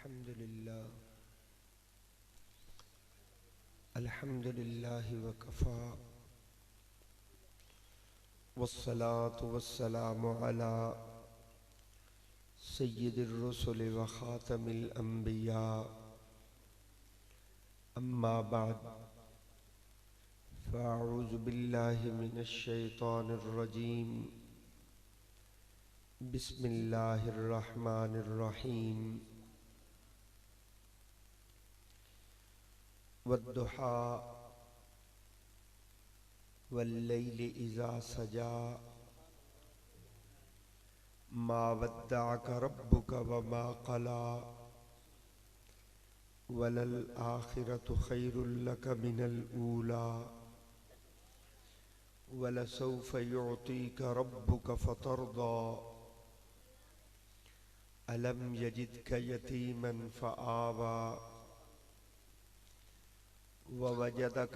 अल्हम्दुलिल्लाह वकफ़ा वस्सलातु वस्सलामु अला सय्यिदिर रुसुल व ख़ातमिल अंबिया अम्मा बाद फ़अऊज़ु बिल्लाहि मिनश शैतानिर रजीम बिस्मिल्लाहिर रहमानिर रहीम वद्दुहा वल्लैलि इज़ा सजा मा वद्दअक रब्बुक वमा क़ला वलल आखिरतु खैरुल लक मिनल ऊला वलसौफ युअतीक रब्बुक फतरदा अलम यजिदक यतीमन फ़आवा ववजदक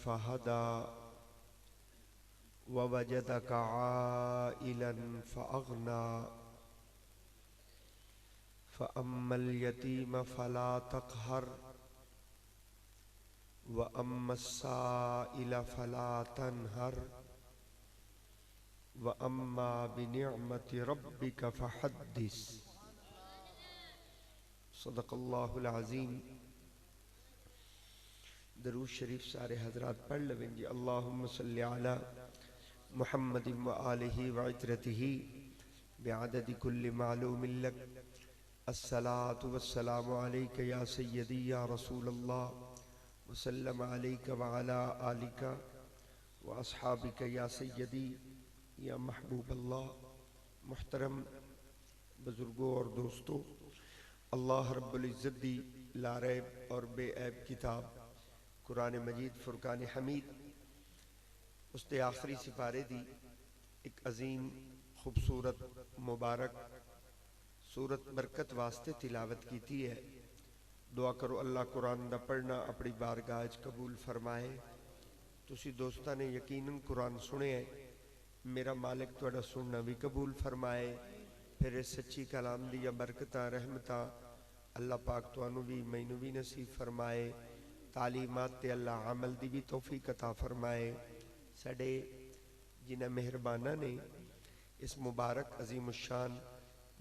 फहदा ववजदक आइलन फअग़ना फ़अम्मल यतीम फला तक़हर वअम्मस्साइल फला तनहर वअम्मा बिनिअमति रब्बिक फ़हद्दिस। सदक़ल्लाहुल अज़ीम। दरूद शरीफ सारे हजरात पढ़ लें जी। अल्लाहुम्मा सल्लि अला मुहम्मदिन व आलिहि व इत्रतिहि बिअददि कुल्लि मालूमिन लक। अस्सलातु वस्सलामु अलैका या सय्यदी या रसूलल्लाह व सल्लम अलैका व अला आलिका व अस्हाबिका या सय्यदी या महबूब अल्लाह। मुहतरम बुजुर्गों और दोस्तों, अल्लाह रब्बुल इज़्ज़त दी लारैब और बेऐब किताब कुरान मजीद फुरकान हमीद उसके आखिरी सिपारे दी एक अजीम खूबसूरत मुबारक सूरत बरकत वास्ते तिलावत की है। दुआ करो अल्लाह कुरान दा पढ़ना अपनी बारगाह च कबूल फरमाए। तुसी दोस्तां ने यकीनन कुरान सुने है, मेरा मालिक तुहाडा सुनना भी कबूल फरमाए। फिर इस सच्ची कलाम दी बरकतां रहमतां अल्लाह पाक तुहानू भी मैनू भी नसीब फरमाए। तालीमात ते अल्लाह अमल दी भी तौफीक अता फरमाए। साडे जिन्हां मेहरबाना ने इस मुबारक अजीम शान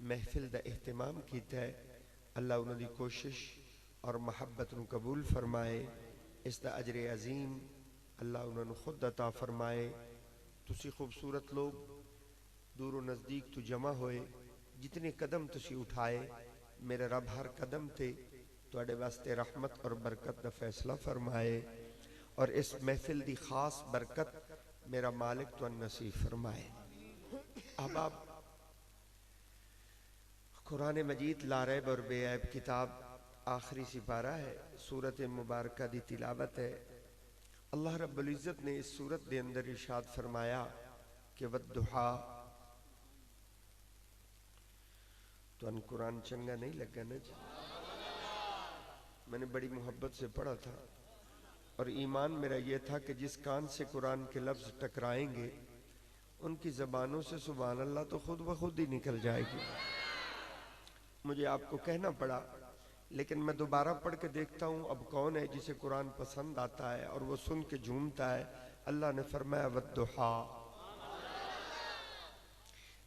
महफिल दा एहतमाम कीता है, अल्लाह उन्हां दी कोशिश और महब्बत नू कबूल फरमाए। इस दा अजर अजीम अल्लाह उन्हां नू खुद अता फरमाए। तुसी खूबसूरत लोग दूरों नज़दीक तो जमा होए, जितने कदम तुसी उठाए, मेरे रब हर कदम ते तुहाडे वास्ते रहमत और बरकत का फैसला फरमाए। और इस महफिल दी खास बरकत मेरा मालिक तुहानू नसीब फरमाए। अब आप कुरान मजीद लारैब और बेऐब किताब आखिरी सिपारा है, सूरत मुबारक दी तिलावत है। अल्लाह रब्बुल इज़्ज़त ने इस सूरत के अंदर इरशाद फरमाया कि वद्दुहा। तुहानू कुरान चंगा नहीं लगा ना जी? मैंने बड़ी मोहब्बत से पढ़ा था और ईमान मेरा यह था कि जिस कान से कुरान के लफ्ज़ टकराएंगे उनकी ज़बानों से सुभान अल्लाह तो खुद ब खुद ही निकल जाएगी। मुझे आपको कहना पड़ा, लेकिन मैं दोबारा पढ़ के देखता हूँ अब कौन है जिसे कुरान पसंद आता है और वो सुन के झूमता है। अल्लाह ने फरमाया वद्दुहा।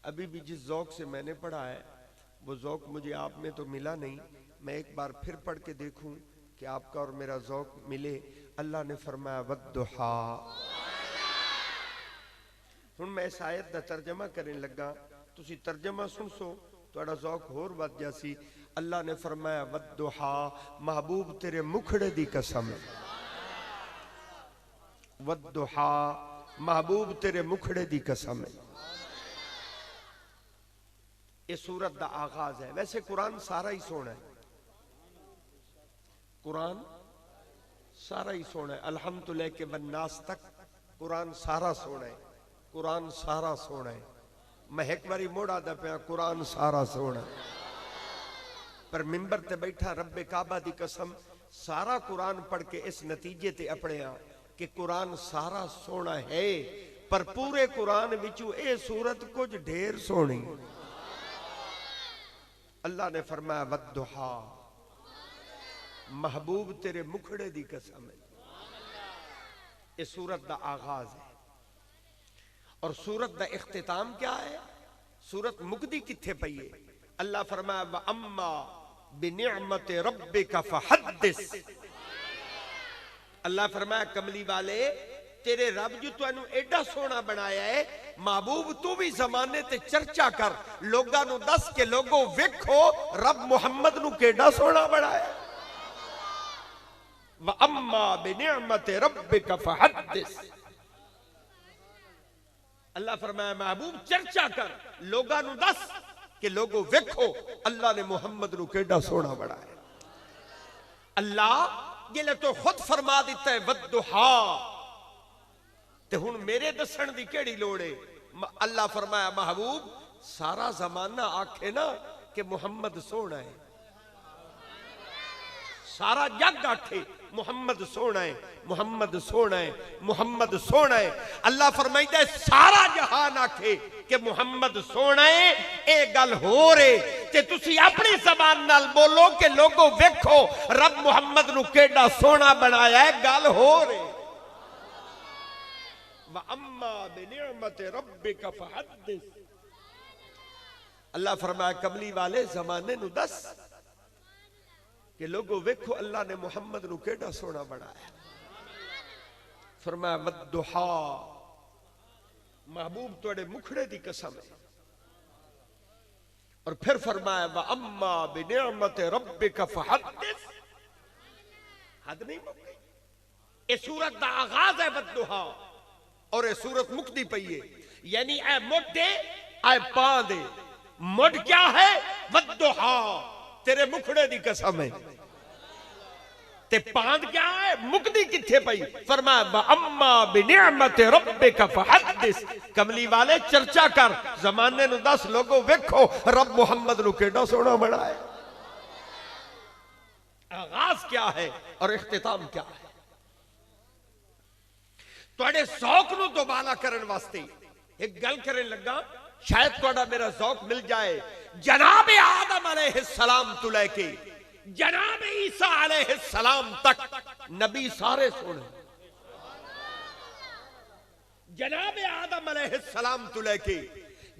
अभी भी जिस ज़ौक़ से मैंने पढ़ा है वो ज़ौक़ मुझे आप में तो मिला नहीं। मैं एक बार फिर पढ़ के देखूं कि आपका और मेरा ज़ौक़ मिले। अल्लाह ने फरमाया वद्दुहा। हुण मैं इस आयत का तर्जमा करने लगा, तुसी तर्जमा सुन सो तुहाडा ज़ौक़ होर वध जासी। अल्लाह ने फरमाया वद्दुहा, महबूब तेरे मुखड़े दी कसम। वद्दुहा, महबूब तेरे मुखड़े दी कसम। ये सूरत का आगाज है। वैसे कुरान सारा ही सोना है, कुरान सारा ही सोना है। अलहम्दु लेके बन्नास तक कुरान सारा सोना है, कुरान सारा सोना है। मैं एक बारी मोड़ आदा पाया कुरान सारा सोना है, पर मिंबर ते बैठा रब्बे काबा दी कसम सारा कुरान पढ़ के इस नतीजे ते अपने आ कि कुरान सारा सोना है, पर पूरे कुरान विचू ए सूरत कुछ ढेर सोनी। अल्लाह ने फरमाया वद्दुहा, महबूब तेरे मुखड़े दी कसम है। इस सूरत का आगाज है और सूरत का इख्तिताम क्या है? सूरत मुकदी किथे पई है? अल्लाह फरमाया व अम्मा बिनिअमति रब्बिका फहद्दिस। अल्लाह फरमाया कमली वाले तेरे रब जो तुहानू एडा सोना बनाया है, महबूब तू भी जमाने ते चर्चा कर, लोगां नू दस के लोगो वेखो रब मुहम्मद नू केडा सोना बनाया। व अम्मा बिनिअमति रब्बिका फहद्दिस। अल्लाह फरमाया महबूब चर्चा कर, लोगां नू दस कि लोगो वेखो अल्लाह ने मुहम्मद नू केडा सोना बनाया। अल्लाह जिले तो खुद फरमा दिता है वद्दुहा, ते हुण मेरे दसण दी केड़ी लोड़ है? अल्लाह फरमाया महबूब सारा जमाना आखे ना कि मुहम्मद सोना है, सारा जग आखे मुहम्मद सोना है, मुहम्मद सोना है, मुहम्मद सोना है। अल्लाह फरमाइदा सारा जहान आखे कि मुहम्मद सोना है। ये गल हो रे ते तुसी अपनी जबान नाल बोलो कि लोगो वेखो रब मुहम्मद नू केडा सोना बनाया है। गल हो रे। व अम्मा बिनिअमति रब्बिका फहद्दिस। अल्लाह फरमाया कमली वाले जमाने नू दस कि लोगो वेखो अल्लाह ने मुहम्मद नू केडा सोना बनाया। फरमाया वद्दुहा, महबूब तुहाडे मुखड़े दी कसम है। और फिर फरमाया व अम्मा बिनिअमति रब्बिका फहद्दिस। हद नहीं मुक गई। इस सूरत का आगाज है वद्दुहा और ये सूरत मुक्ति पई है, यानी ए मोटे ए पांदे। मुड क्या है? वद्दुहा, तेरे मुखड़े दी कसम है। ते पांद क्या है? मुक्ति किथे पई? फरमाया व अम्मा बिनिअमति रब्बिका फहद्दिस। कमली वाले चर्चा कर, जमाने नू दस लोगो वेखो रब मुहम्मद नू केडा सोना बनाया। आगाज क्या है और इख्तिताम क्या है? तुहाडे शौक नू दोबारा करने वास्ते एक गल करन लगा, शायद तुहाडा मेरा शौक मिल जाए। जनाब आदम अलैहिस्सलाम तो लेके जनाब ईसा अलैहिस्सलाम तक नबी सारे सोने। जनाब आदम अलैहिस्सलाम तो लेके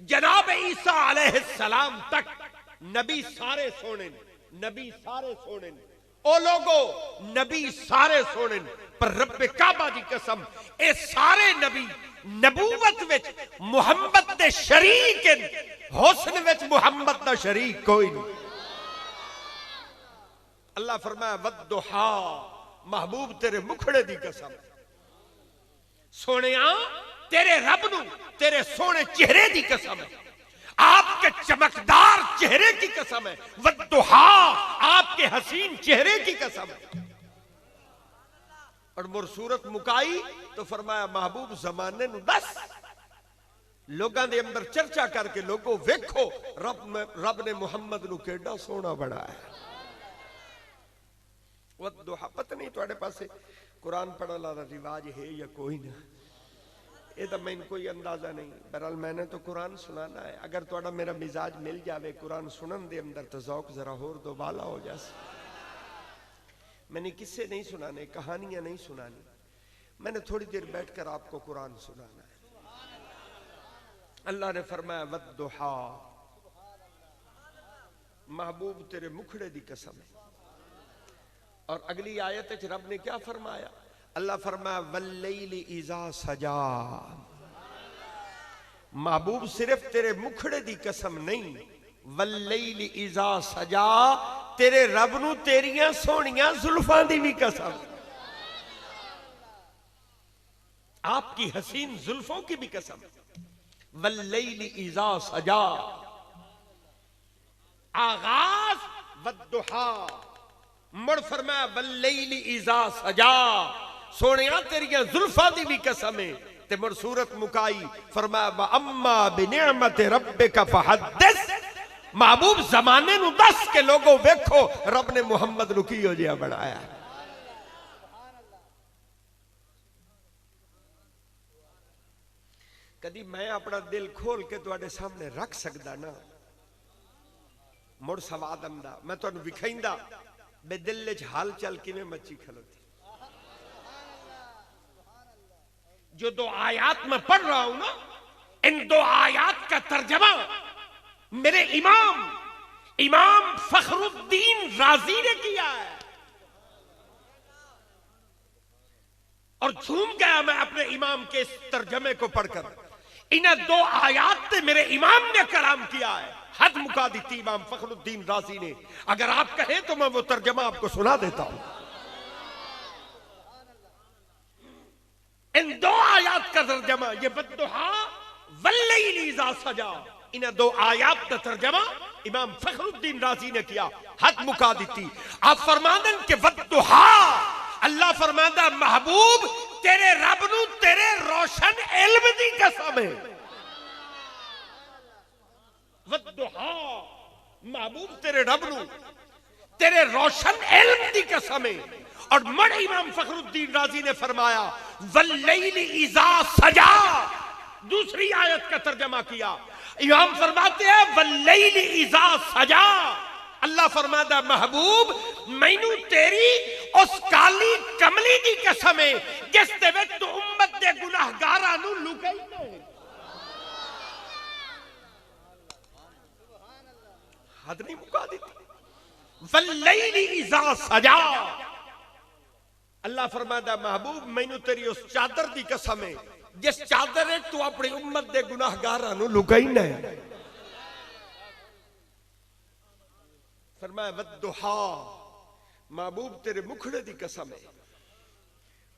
जनाब ईसा अलैहिस्सलाम तक नबी सारे सोने, नबी सारे सोने। ओ लोगो नबी सारे सोने, पर रब्बे काबा दी कसम ए सारे नबी नबूवत विच मुहम्मद दे शरीक हैं, हुस्न विच मुहम्मद दा शरीक कोई नहीं। अल्लाह फरमाया वद्दुहा, महबूब तेरे मुखड़े दी कसम। सोनिया तेरे रब नू तेरे सोने चेहरे दी कसम है, आपके चमकदार चेहरे की कसम है। वद्दुहा, आपके हसीन चेहरे की कसम है। और मुरसूरत मुकाई तो फरमाया महबूब जमाने नू दस, लोगां दे अंदर चर्चा करके लोगो वेखो रब ने मुहम्मद नू केडा सोना बनाया। वद्दुहा, पता नहीं तुहाडे पासे कुरान पढ़ने वाला रिवाज है या कोई ना, ये तो मैंने कोई अंदाजा नहीं। बहरहाल मैंने तो कुरान सुनाना है। अगर तुहाडा मेरा मिजाज मिल जावे कुरान सुनन दे अंदर तो ज़ौक जरा होर दोबाला हो जाए। मैंने किस्से नहीं सुनाने, कहानियां नहीं सुनानी, मैंने थोड़ी देर बैठकर आपको कुरान सुनाना है। अल्लाह ने फरमाया वद्दुहा, महबूब तेरे मुखड़े दी कसम है। और अगली आयत रब ने क्या फरमाया? अल्लाह फरमाया वल्लैलि इज़ा सजा। महबूब सिर्फ तेरे मुखड़े दी कसम नहीं, वल्लैलि इज़ा सजा, तेरे रब नू तेरियां सोहणियां जुल्फां दी भी कसम, आपकी हसीन जुल्फों की भी कसम। वल्लैलि इज़ा सजा, आगाज वद्दुहा, मुड़ फरमाया वल्लैलि इज़ा सजा, सोनिया तेरियां जुल्फां दी भी कसम है। ते मुड़ सूरत मुकाई फरमाया व अम्मा बिनिअमति रब्बिका फहद्दिस। महबूब जमाने नू दस के लोगो वेखो रब ने मुहम्मद नू की हो जिहा बनाया। कदी मैं अपना दिल खोल के तुहाडे सामने रख सकदा ना, मुड़ सवाद आंदा मैं तुहानू विखाइंदा बे दिल च हाल चल किवें मची खलोती। जो दो आयात मैं पढ़ रहा हूं ना, इन दो आयात का तर्जमा मेरे इमाम फखरुद्दीन राजी ने किया है। और झूम गया मैं अपने इमाम के इस तर्जमे को पढ़कर। इन्हें दो आयात से मेरे इमाम ने कलाम किया है, हद मुका दी थी इमाम फखरुद्दीन राजी ने। अगर आप कहें तो मैं वो तर्जमा आपको सुना देता हूं। इन दो आयात का तर्जमा ये बद्दुहा वल्लैल इज़ा सजा, इन दो आयात का तर्जमा इमाम फखरुद्दीन राजी ने किया, हद मुका दी थी। आप फरमादन के बद्दुहा, अल्लाह फरमांदा महबूब तेरे रब नू तेरे रोशन इल्म दी कसम है। वद्दुहा महबूब तेरे रब नू तेरे रोशन इल्म दी कसम है। और मड़ इमाम फखरुद्दीन राजी ने फरमाया वल्लैल इज़ा सजा, दूसरी आयत का तर्जमा किया। इमाम फरमाते हैं वल्लैल इज़ा सजा, अल्लाह फरमादा महबूब मैनू तेरी उस काली कमली दी कसम है जिस दे विच तू उम्मत दे गुनाहगारां नू लुकाईंदा है। हद नहीं मुका दी वल्लैल इज़ा सजा, अल्लाह फरमादा महबूब मैनू तेरी उस चादर दी कसम है जिस चादर है तू अपनी उम्मत दे गुनाहगारां नू लुकाईंदा है। फरमाया वद्दुहा महबूब तेरे मुखड़े दी कसम है।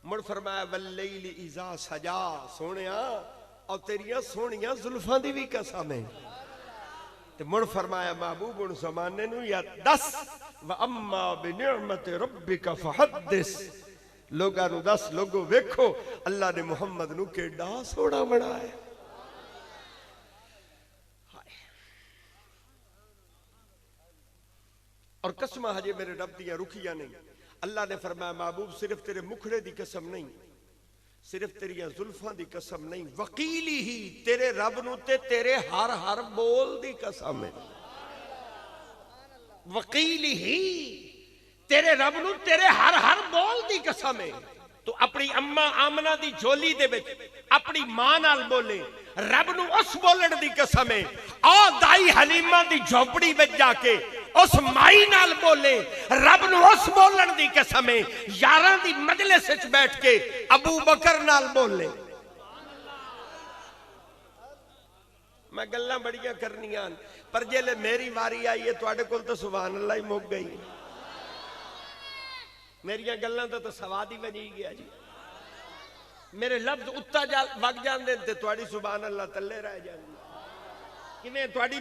मुड़ फरमाया वल्लैल इज़ा सजा, सोनिया और तेरिया सोनिया जुल्फां दी भी कसम है। ते मुड़ फरमाया महबूब उन ज़माने नू या दस व अम्मा बिनिअमति रब्बिका फहद्दिस, लोगां नू दस लोगो वेखो अल्लाह ने मुहम्मद नू केड़ा सोहना बनाया। और कसम हजे मेरे रब दियां रुखियां नहीं। अल्लाह ने फरमाया महबूब सिर्फ तेरे मुखड़े दी कसम नहीं, सिर्फ तेरिया जुल्फां दी कसम नहीं, वकीली ही तेरे रब नू ते तेरे हर हर बोल दी कसम है। वकीली ही तेरे रब नू तेरे हर हर बोल दी कसम है। तू अपनी अम्मा आमना दी झोली दे विच अपनी मां नाल बोले, रब नू उस बोलण दी कसम है। आ दाई हलीमा दी झोपड़ी विच जाके उस माई नाल बोले, रब नू उस बोलण दी कसम है। यारां दी मजलिस विच बैठ के अबू बकर नाल बोले। मैं गल्लां बड़ियां करनियां पर जेले मेरी वारी आई है तुहाडे कोल तो सुभान अल्लाह ही मुक गई। मेरिया गल्लां तो सवाद ही बजी गया जी। मेरे लफ्ज उत्ता वग जाते ते तुहाडी सुभान अल्लाह तले रह जाती। किवें तुहाडी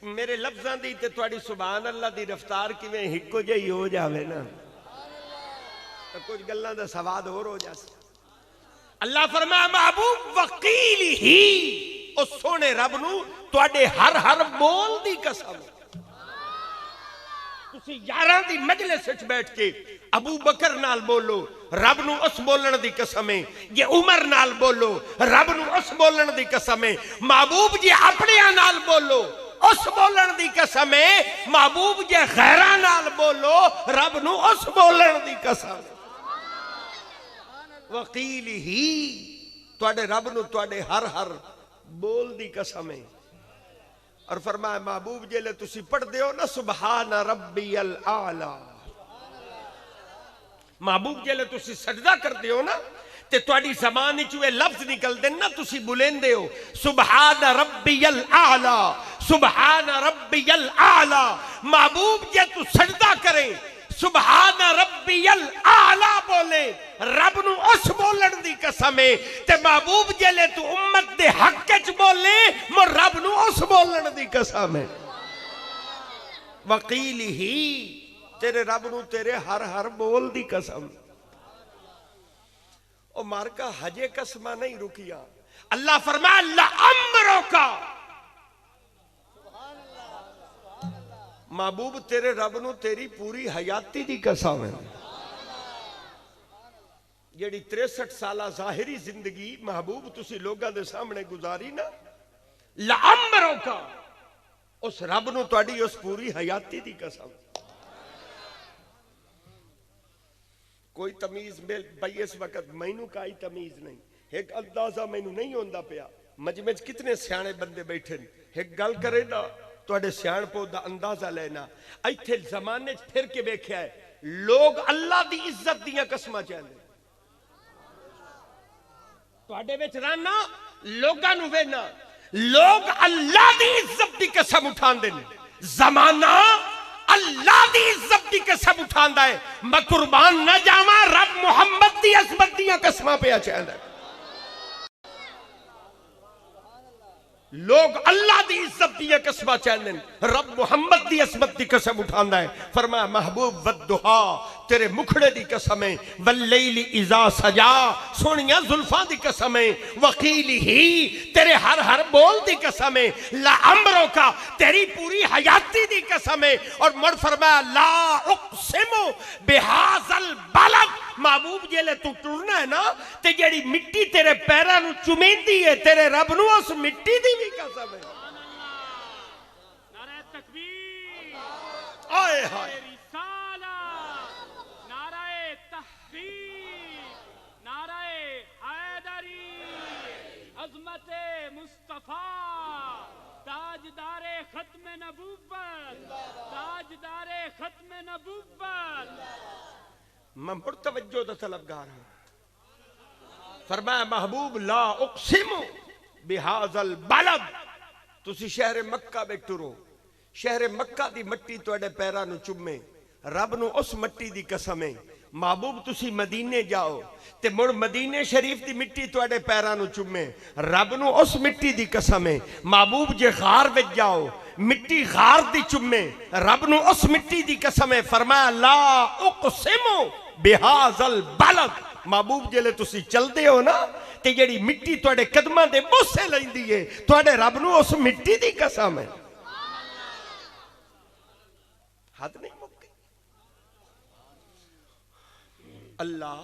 मेरे लफ्जां दी ते तुहाडी सुभान अल्लाह दी रफ्तार किवें हिक्को जही हो जावे ना, तो कुछ गल्लां दा सवाद होर हो जाए। अल्लाह फरमाया महबूब वकील ही उस सोने रब नू तुहाडे हर हर बोल दी कसम। तुसी यारां दी मजलिस विच बैठ के अबू बकर नाल बोलो, रब नू उस बोलण दी कसम है। जे उमर नाल बोलो, रब नू उस बोलण दी कसम है। महबूब जी अपने नाल बोलो, उस बोलण दी कसम है। महबूब जे गैरां नाल बोलो, रब नू उस बोलण दी कसम। वकील ही तुहाडे रब नू तुहाडे हर हर बोल दी कसम है। और फरमाया महबूब जेले तुसी पढ़दे हो ना सुबहान रब्बियल आला, महबूब जेले तुसी सजदा करदे हो ना ते तुहाडी ज़बान विचों ये लफ्ज निकलदे ना, तुसी बुलेंदे हो सुबहान रब्बियल आला, सुबहान रब्बियल आला। महबूब जे तू सजदा करे सुबहान रब्बियल आला बोले, रब नू उस बोलण दी कसम है। ते महबूब जेले तू उम्मत दे हक च बोले, मो रब नू उस बोलण दी कसम है। वकील ही तेरे रब नू तेरे हर हर बोल दी कसम। ओ मारका हजे कसमा नहीं रुकिया। अल्लाह फरमाया ला अमरो का, महबूब तेरे रब नू तेरी पूरी हयाती दी कसम है। जेड़ी 63 साल जाहिरी जिंदगी महबूब तुसी लोगां दे सामने गुजारी ना, ला अमरो का उस रब नूं तुहाडी उस पूरी हयाती दी कसम। कोई तमीज मिल भाई इस वक्त मैनू काई तमीज नहीं, एक अंदाजा मैनू नहीं होंदा पिया मजमे च कितने सियाणे बंदे बैठे ने, एक गल करे ना तुहाडे सियाणपो दा अंदाजा लेना। इत्थे जमाने च फिर के वेख्या है लोग अल्लाह दी इज्जत दियां कसमां चाहते, तुहाडे विच रहना लोगां नूं वेना लोग अल्लाह दी इज्जत दी कसम उठांदे ने, जमाना अल्लाह दी इज्जत दी कसम उठांदा है। मैं कुर्बान न जावां रब मुहम्मद दी अज़मत दियां कसमां पे चाहंदा है। लोग अल्लाह दी इज्जत दी कसमां चाहंदे ने, रब मुहम्मद दी अज़मत दी कसम उठांदा है। फरमाया महबूब वद्दुहा तेरे मुखड़े दी कसम है, वल्लैली इज़ा सजा सोनिया जुल्फां दी कसम है, वकीली ही तेरे हर हर बोल दी कसम है, ला अमरों का तेरी पूरी हयाती दी कसम है। और मुड़ फरमाया ला उक़सिमु बिहाज़ल बलद महबूब जेले तू टुरना है ना ते जेड़ी मिट्टी तेरे पैरां नूं चुमेंदी है तेरे रब नूं उस मिट्टी दी भी कसम है। नारे तकबीर, आए हाय नारे तहक़ीक़, नारे हैदरी, अज़मते मुस्तफा, ताजदारे खत्म नबूवत, ताजदारे खत्म नबूवत। मैं मुड़ तवज्जो दा तलबगार हूं। फरमाया महबूब ला उक़सिमु बिहाज़ल बलद तुसी शहर मक्का में टुरो, शहर मक्का दी मट्टी तुहाडे पैरां नूं चुमे, रब नूं उस मट्टी दी कसम है। महबूब तुसी मदीने जाओ ते मुड़ मदीने शरीफ दी मिट्टी तुहाडे पैरां नूं चुमे, रब नूं उस मिट्टी दी कसम है। महबूब जे गार विच जाओ मिट्टी गार दी चुमे, रब नूं उस मिट्टी दी कसम है। फरमाया ला उक़सिमु बिहाज़ल बलद महबूब जेले तुसी चलदे हो ना ते जेड़ी मिट्टी तुहाडे कदमां दे बोसे लैंदी है तुहाडे रब नूं उस मिट्टी दी कसम है। हद नहीं मुक्की। अल्लाह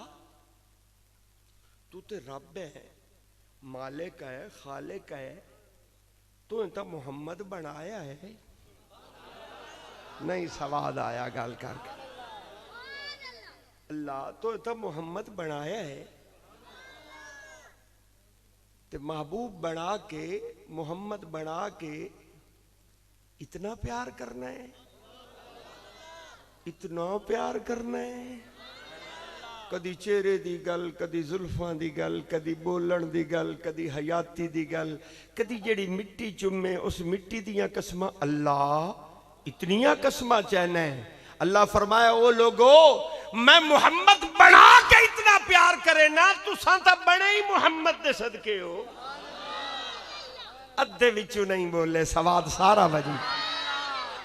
तू ते रब है, मालिक है, खालिक है, तू तो मुहम्मद बनाया है। नहीं सवाद आया गल करके। अल्लाह तो मुहम्मद बनाया है ते महबूब बना के मुहम्मद बना के इतना प्यार करना है, इतना प्यार करना है। कदी चेहरे दी गल, कदी जुल्फां दी गल, कदी बोलन दी गल, कदी हयाती दी गल, कदी जेड़ी मिट्टी चुमे उस मिट्टी दियां कसमां। अल्लाह इतनियां कसमां चाहना है। अल्लाह फरमाया ओ लोगो मैं मुहम्मद बना के इतना प्यार करे ना तुसां तां बड़े ही मुहम्मद दे सदके हो। अद्धे विचों नहीं बोले सवाद सारा वजी।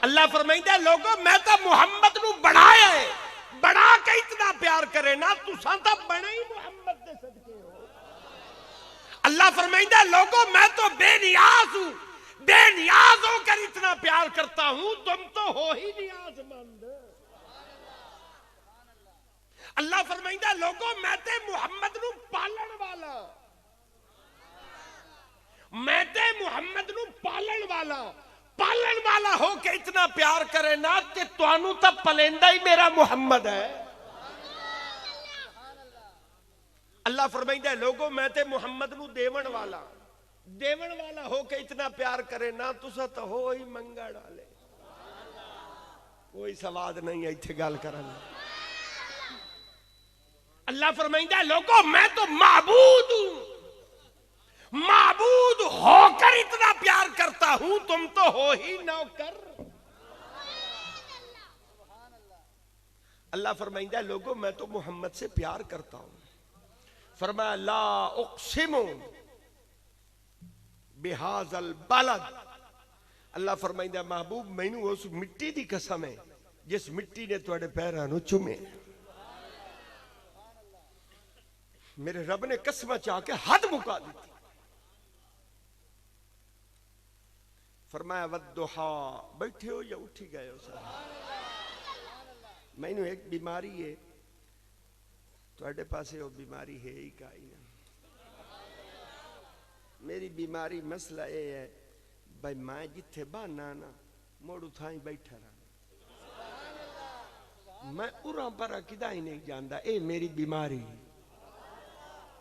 अल्लाह फरमाइंदा लोगो मैं तो मुहम्मद नूं बनाया है, बना के इतना प्यार करे ना तुसां तां बड़े ही मुहम्मद दे सदके हो। अल्लाह फरमाइंदा लोगो मैं तो बेनियाज हूं, बेनियाज होकर इतना प्यार करता हूं, तुम तो हो ही नियाजमंद। अल्लाह फरमाइंदा लोगो मैं ते मुहम्मद नूं पालन वाला, मैं ते मुहम्मद नूं पालन वाला हो के इतना प्यार करे ना ते तुहानू तां पलेंदा ही मेरा मुहम्मद है। अल्लाह फरमाइंदा लोगो मैं ते मुहम्मद नूं देवन वाला हो के इतना प्यार करे ना तुसा तो हो ही मंगण वाले। कोई सवाद नहीं है इत्थे गल करन। अल्लाह फरमाइंदा लोगो मैं तो माबूद हूं, माबूद होकर इतना प्यार करता हूं, तुम तो हो ही नौकर। अल्लाह फरमाइंदा लोगो मैं तो मुहम्मद से प्यार करता हूं। फरमाया ला उक़सिमु बिहाज़ल बलद। अल्लाह फरमाइंदा महबूब मैनू उस मिट्टी दी कसम है जिस मिट्टी ने तुहाडे पैरां नूं चुमे। मेरे रब ने कसम चाह के हद मुका दी। फरमाया वद्दुहा बैठे हो या उठी गए हो सर। मैनू एक बीमारी है, तुहाडे पासे वो बीमारी है ही काई ना। मेरी बीमारी मसला ये है भाई मैं जिथे बहाना ना मुड़ उठाई बैठा रहा। मैं उरा परा किदा ही नहीं जानता, ए मेरी बीमारी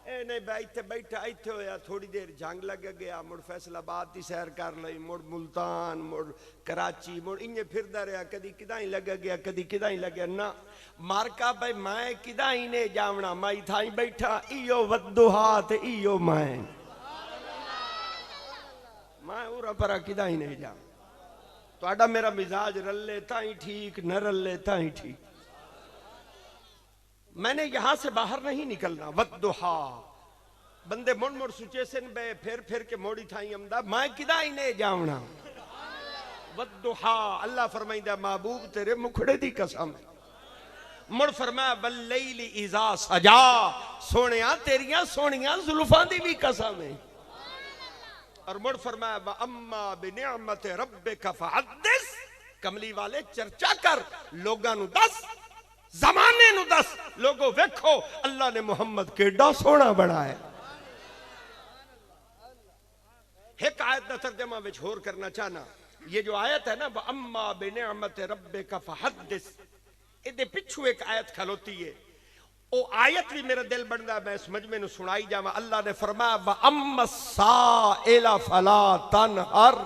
ए नहीं भाई इतने बैठा इतने होया थोड़ी देर जंग लग गया, मुड़ फैसलाबाद की सैर कर ली, मुड़ मुल्तान, मुड़ कराची, मुड़ इन्हें फिरदा रहा, कदी किदा ही लग गया, कदी किदा ही लग गया ना मारका भाई मैं किदा ही ने जावना, मैं थाई बैठा इयो वद्दुहा ते इयो मैं उरा परा किदा ही नहीं जा। तो मेरा मिजाज रले ताई ठीक, न रले ताई ठीक। मैंने यहां से बाहर नहीं निकलना। वद्दुहा बंदे मुड़ मुड़ सुचे से फिर के मोड़ी थाई अमदा मैं किदा ही ने जावना। वद्दुहा अल्लाह फरमाइंदा महबूब तेरे मुखड़े दी कसम। मुड़ फरमाया वल्लैली इज़ा सजा, सोनिया तेरियां सोनियां जुल्फां दी भी कसम है। और मुड़ फरमाया व अम्मा बिनिअमत रब्बिका फहद्दिस, कमली वाले चर्चा कर, लोगां नु दस, जमाने नु दस, लोगो वेखो अल्लाह ने मुहम्मद केडा सोना बनाया। एक आयत का तर्जमा विच होर करना चाहना, ये जो आयत है ना व अम्मा बिनिअमत रब्बिका फहद्दिस, इहदे पिछू एक आयत खलोती है, ओ आयत भी मेरा दिल बनदा मैं इस मजमे नु सुनाई जावा। अल्लाह ने फरमाया व अम्मा साइला फला तनहर,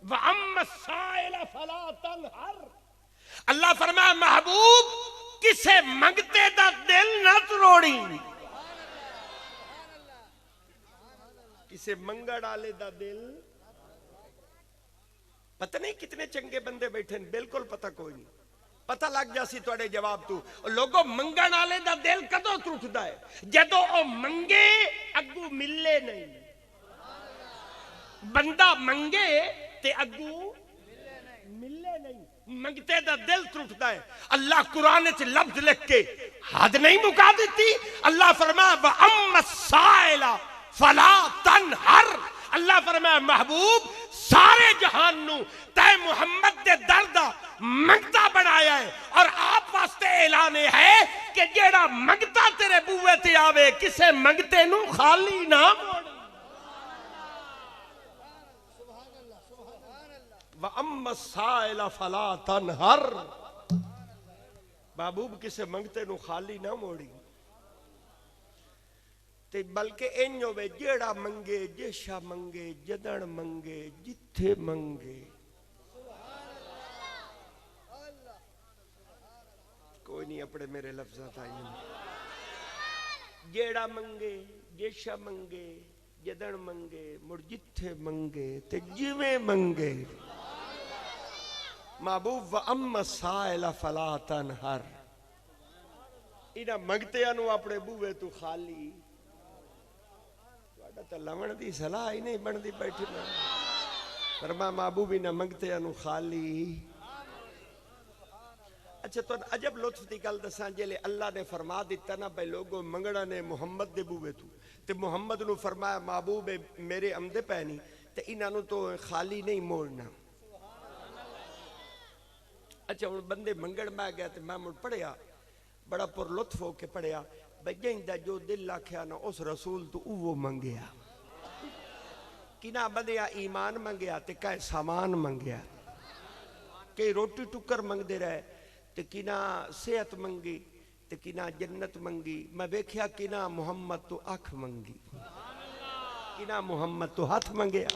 व अम्मा साइला फला तनहर। अल्लाह फरमाया महबूब किसे मंगते दा दिल ना तरोड़ी, किसे मंगड़ आले दा दिल। पता नहीं कितने चंगे बंदे बैठे, बिल्कुल पता कोई नहीं, पता लग जासी तुहाडे जवाब तू। लोगों मंगण वाले दा दिल कदों टुटदा है, जदों ओ मंगे अगू मिले नहीं। बंदा मंगे ते अगू मिले नहीं, मंगते दा दिल टुटदा है। अल्लाह कुरान च लफ्ज लिख के हद नहीं मुका देती। अल्लाह फरमाया व अम्मा साइला फला तनहर। अल्लाह फरमाया महबूब सारे जहान नू तै मुहम्मद दे दर दा मंगता बनाया है, और आप वास्ते ऐलान है कि जेड़ा मंगता तेरे बूहे ते आवे किसे मंगते नू खाली ना मोड़। व अम्मा साइला फला तनहर, महबूब किसे मंगते नू खाली ना मोड़ी, ते बल्कि इंज होवे जेड़ा मंगे जेशा मंगे जदन मंगे जिथे मंगे। कोई नहीं अपने मेरे लफ्ज़ां ताई, जेड़ा मंगे जेशा मंगे जदन मंगे मुड़ जिथे मंगे ते जिवें मंगे। महबूब व अम्मा साइला फला तनहर, इन्हां मंगतियां नू अपने बूहे तू खाली तो लवण की सलाह ही नहीं बनती बैठी ना। पर मैं महबूबी ना मंगते अनु खाली। अच्छा तो अजब लुत्फ की गल दसा, जेले अल्लाह ने फरमा दिता ना भाई लोगों मंगना ने मुहम्मद दे बूवे तू, ते मुहम्मद नु फरमाया महबूब मेरे आमदे पै नहीं, ते इन्हां तो खाली नहीं मोड़ना। अच्छा हुण बंदे मंगण मैं गया ते मैं मुड़ पढ़िया, बड़ा पुरलुत्फ होके पढ़िया, बजा जो दिल आख्या ना उस रसूल तू वो मंगया। किना बंदिया ईमान मंगया ते कह सामान मंगया, कई रोटी टुकर मंगते रहे, ते किना सेहत मंगी, ते किना जन्नत मंगी। मैं वेख्या किना मुहम्मद तो अख मंगी, किना मुहम्मद तो हाथ मंगया।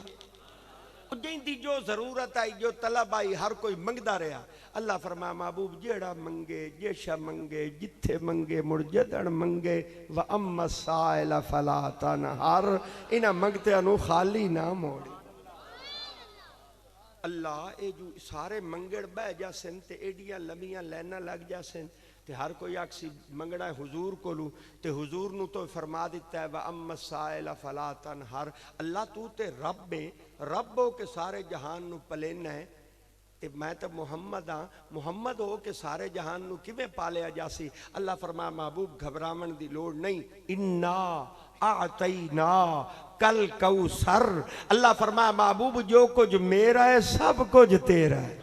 जिंदी जो जरूरत आई जो तलब आई हर कोई मंगदा रहा। अल्लाह फरमाया महबूब जेड़ा मंगे जेशा मंगे जिथे मंगे मुड़ जदन मंगे व अम्मा साइला फला तनहर, इन्हां मंगतियां नू खाली ना मोड़ी। अल्लाह ए जो सारे मंगड़ बह जासन ते एडियां लंबियां लाइनां लग जासन, ते हर कोई आखसी मंगना है हुजूर कोलू, ते हुजूर नू तो फरमा दिता है व अम्मा साइला फला तनहर। अल्लाह तू ते रब है, रब हो के सारे जहान नू पलेना है, ते मैं तो मुहम्मद हाँ, मुहम्मद हो के सारे जहान नू किवें पालिया जासी। अल्लाह फरमाया महबूब घबरावन दी लोड़ नहीं, इन्ना आतैना कल कौसर। अल्लाह फरमाया महबूब जो कुछ मेरा है सब कुछ तेरा है।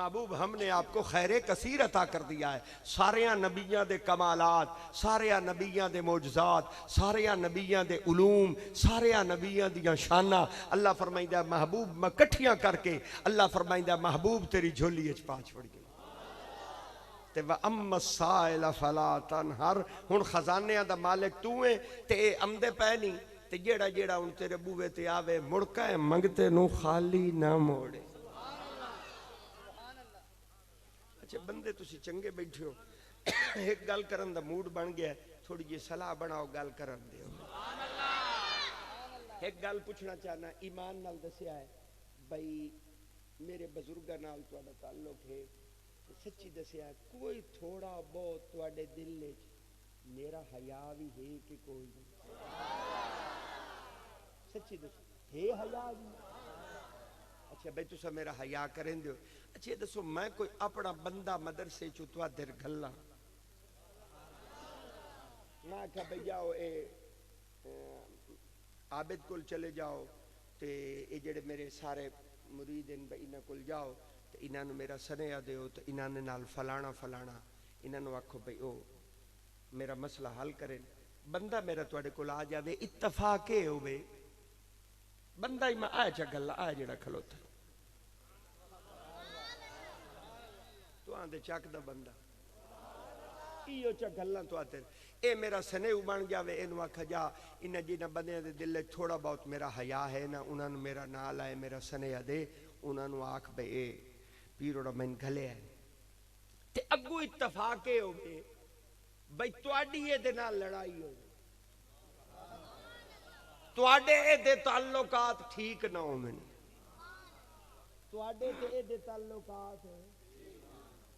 महबूब हमने आपको खैरे कसीर अता कर दिया है। सारिया नबियां दे कमालात, सारिया नबियां दे मौजज़ात, सारिया नबियां दे उलूम, सारिया नबियां दियां शाना अल्लाह फरमाइंदा महबूब मैं कट्ठियां करके अल्लाह फरमाइंदा महबूब तेरी झोली च पा छोड़ गई। ते व अम्मा साइला फला तनहर, हुण खजानियां दा मालिक तू है ते आमदे पै नहीं ते जेड़ा जेड़ा हुण तेरे बूहे ते आवे मुड़का है मंगते नू खाली ना मोड़े। अच्छा बंदे तुसी चंगे बैठे हो, एक गल करन दा मूड बन गया, थोड़ी जी सलाह बनाओ गल करन दियो। एक गल पूछना चाहना, ईमान नाल दसिया है भाई मेरे बुजुर्गां नाल तुहाडा ताल्लुक है, सच्ची दसिया है कोई थोड़ा बहुत तुहाडे दिल च मेरा हया भी है कि कोई नहीं? सच्ची दसो है हया भी? अच्छा भाई तुसा मेरा हया करें दो। अच्छा दसो मैं कोई अपना बंदा मदरसे चो तुहाडे गल्ला ना आखा भाई जाओ ए आबिद कोल चले जाओ ते ये जेड़े मेरे सारे मुरीद हैं भाई इन्हां कोल जाओ ते इन्हां नू मेरा सनेहा दिओ ते इन्हां ने नाल फलाना फलाना इन्हां नू आखो भाई ओ मेरा मसला हल करें। बंदा मेरा तुहाडे कोल आ जावे, इत्तफाक ए होवे बंदा ही मैं आ चा गल्ला आ जेड़ा खलोता तो आंदे चक दा बंदा इो चा गल्ला तो आते ए मेरा स्नेह बन जावे, इनू आखा जा इन्हें जिन्हें बंदियां दे दिल थोड़ा बहुत मेरा हया है ना उन्होंने मेरा नाल आए मेरा स्नेह दे, उन्होंने आख भाई ए पीरोड़ा मैन गले है ते अगू इत्तफाक हो गए भाई तुहाडी ए दे नाल लड़ाई हो तुहाडे ए दे ताल्लुकात ठीक ना होवन, तुहाडे ते ए दे ताल्लुकात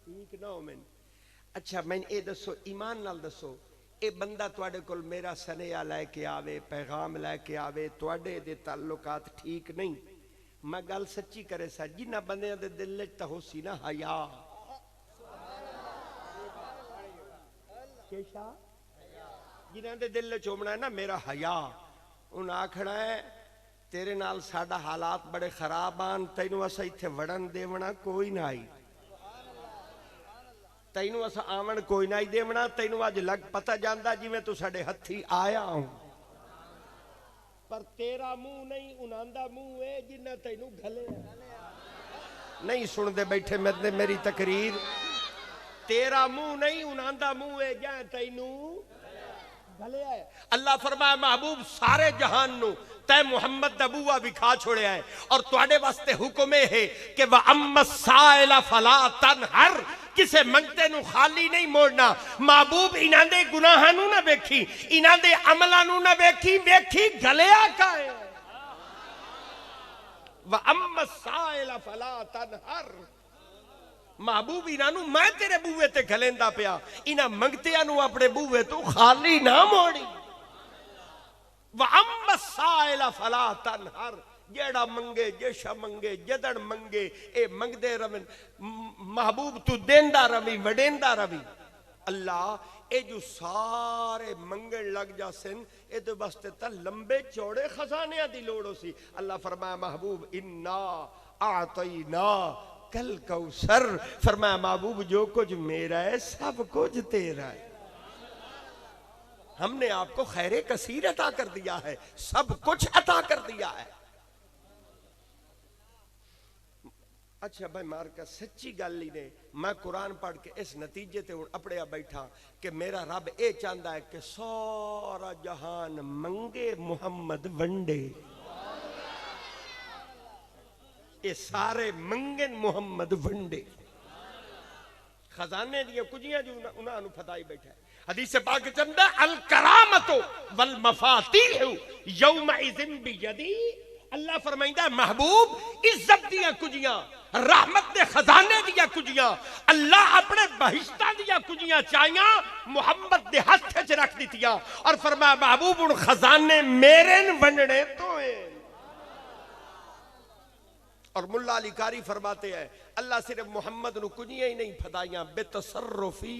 ठीक ना होवन। अच्छा मैंने ये दसो ईमान नाल दसो ये बंदा तुहाडे कोल मेरा सनेहा लैके आवे पैगाम लैके आवे तुहाडे दे ताल्लुकात ठीक नहीं, मैं गल सच्ची करे सा जिन्हां बंदियां दे दिल च तां होसी ना हया केशा जिन्हां दे दिल च होना है ना मेरा हया, उन आखना है तेरे नाल साडा हालात बड़े खराब आन तैनू असा इत्थे वड़न देवना कोई ना आई, तैनू असा आवन कोई ना ही देवना, तैनू अज लग पता जांदा जिवें तू साडे हथी आया हूं, पर तेरा मुंह नहीं उन्हां मुंह है जिन्ना तैनू घले नहीं सुनते बैठे मेरी तकरीर, तेरा मुंह नहीं उन्हां मुंह है जा तैनू घले है। अल्लाह फरमाया महबूब सारे जहान नू तै मुहम्मद दा बूआ विखा छोड़िया है और तुहाडे वास्ते हुक्म है कि व अम्मा साइला फला तनहर, किसे मंगते नू खाली नहीं मोड़ना। महबूब इन्हां दे गुनाहां नू ना वेखी इन्हां दे अमलां नू ना वेखी वेखी गलिया काए व अम्मा साइला फला तनहर, महबूब इन्हां मैं तेरे बूहे ते गलेंदा पिया इन्हां मंगतियां नू अपने बूहे तो खाली ना मोड़ी। व अम्मा साइला फला तनहर, जेड़ा मंगे जेशा मंगे जदड़ मंगे ए मंगदे रवन, महबूब तू देंदा रवी वडेंदा रवी। अल्लाह ए जो सारे मंगण लग जासन ए तो वास्ते ता लंबे चौड़े खजानियां दी लोड़ होसी। अल्लाह फरमाया महबूब इन्ना आतैना कल कौसर, फरमाया महबूब जो कुछ मेरा है सब कुछ तेरा है, हमने आपको खैरे कसीर अता कर दिया है, सब कुछ अता कर दिया है। अच्छा भाई मार का सच्ची गल ही ने मैं कुरान पढ़ के इस नतीजे ते हुण अपने आ बैठा कि मेरा रब ये चाहता है कि सारा जहान मंगे मुहम्मद वंडे, ये सारे मंगन मुहम्मद वंडे, खजाने दियां कुजियां जो उन्होंने फताई बैठा है। हदीस पाक चंदा अल करामतो वल मफातीहु यौमइज़िन बियदी, अल्लाह फरमाइंदा महबूब इज्जत दियां कुजियां रहमत दे खजाने दियां कुजियां अल्लाह अपने बहिश्तां दियां कुजियां चाइयां मुहम्मद दे हथ च रख दितियां और फरमाया महबूब उन खजाने मेरे वंडने तो है। और मुल्ला अली कारी फरमाते हैं अल्लाह सिर्फ मुहम्मद नू कुजियां ही नहीं फदाइयां बेतसर्रुफी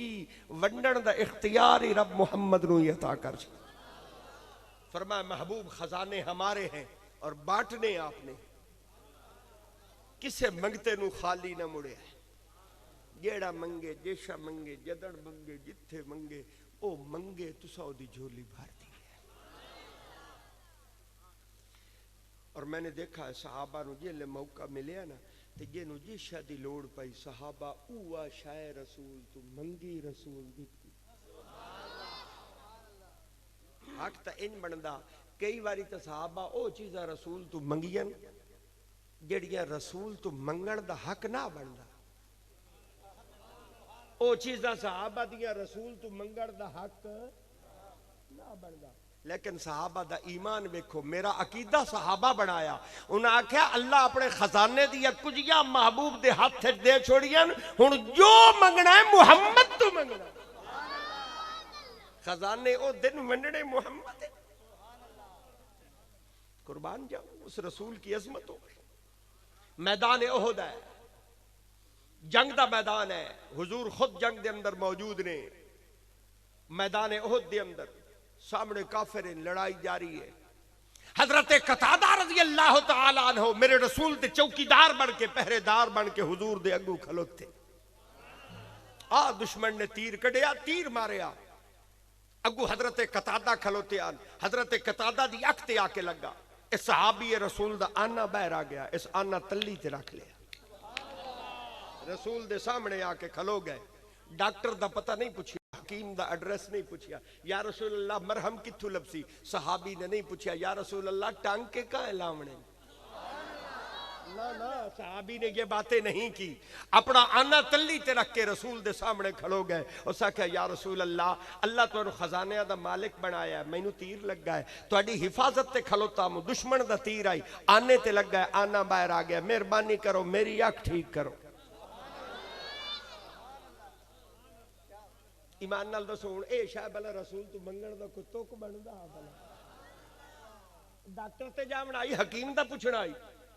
वंडन दा इख्तियार ही रब मुहम्मद नू अता कर। फरमाया महबूब खजाने हमारे हैं और बांटने आपने, किसे मंगते नू खाली न मुड़े। जेड़ा मंगे जेशा मंगे जदड़ मंगे जिथे मंगे ओ मंगे तुसा ओदी झोली भर दी है। और मैंने देखा है सहाबा नूं जिहले मौका मिलिया ना ते जिन्हों जिशा दी लोड़ पई सहाबा उवा शाय रसूल तू मंगी रसूल दित्ती। हक तो इंज बनदा कई बारी तो सहाबा ओ चीज़ां रसूल तू मंगियन जड़ियां रसूल तू मंगण दा हक ना बनदा। ओ चीज़ां सहाबा दियां रसूल तू मंगण दा हक ना बनदा। लेकिन सहाबा दा ईमान वेखो, मेरा अकीदा सहाबा बनाया। उन्हें आख्या अल्लाह अपने खजाने दिया कुजिया महबूब दे हाथ दे छोड़ियन, हुण जो मंगना है मुहम्मद तू मंगना। खजाने ओ दिन वंडने मुहम्मद है। कुर्बान जाओ उस रसूल की अजमत हो। मैदान ओहद है, जंग दा मैदान है। हुजूर खुद जंग दे अंदर मौजूद ने। मैदान ओहद दे अंदर सामने काफिर लड़ाई जारी है। हजरत कतादा रज़ी अल्लाह तआला अन्हु मेरे रसूल दे चौकीदार बन के पहरेदार बन के हुजूर दे अगू खलोते। आ दुश्मन ने तीर कढ़िया, तीर मारिया, अगू हजरत कतादा खलोते आन। हजरत कतादा दी अख ते आके लगा। इस सहाबी रसूल दा आना बाहर आ गया, इस आना तली ते रख लिया। रसूल दे सामने आके खलो गए। डॉक्टर दा पता नहीं पूछा, हकीम दा एड्रेस नहीं पूछा, या रसूल अल्लाह मरहम कित्थों लभसी। सहाबी ने नहीं पूछा या रसूल अल्लाह टांके कहाँ लावणे। ना ना, सहाबी ने ये बातें नहीं की। अपना आना तल्ली ते रख के रसूल दे सामने खड़ो गए। उस आख्या या रसूल अल्लाह, अल्लाह तुहानू खजाने दा मालिक बनाया है, मैनू तीर लगा है, तुहाडी हिफाजत ते खलोता हूं, दुश्मन दा तीर आई आने ते लगा है, आना बाहर आ गया, मेहरबानी करो मेरी अख ठीक करो। ईमान नाल दसो हुण ए शाह भला रसूल तू मंगण दा कोई तुक बनदा भला। डॉक्टर ते जावण आई, हकीम दा पुछण आई,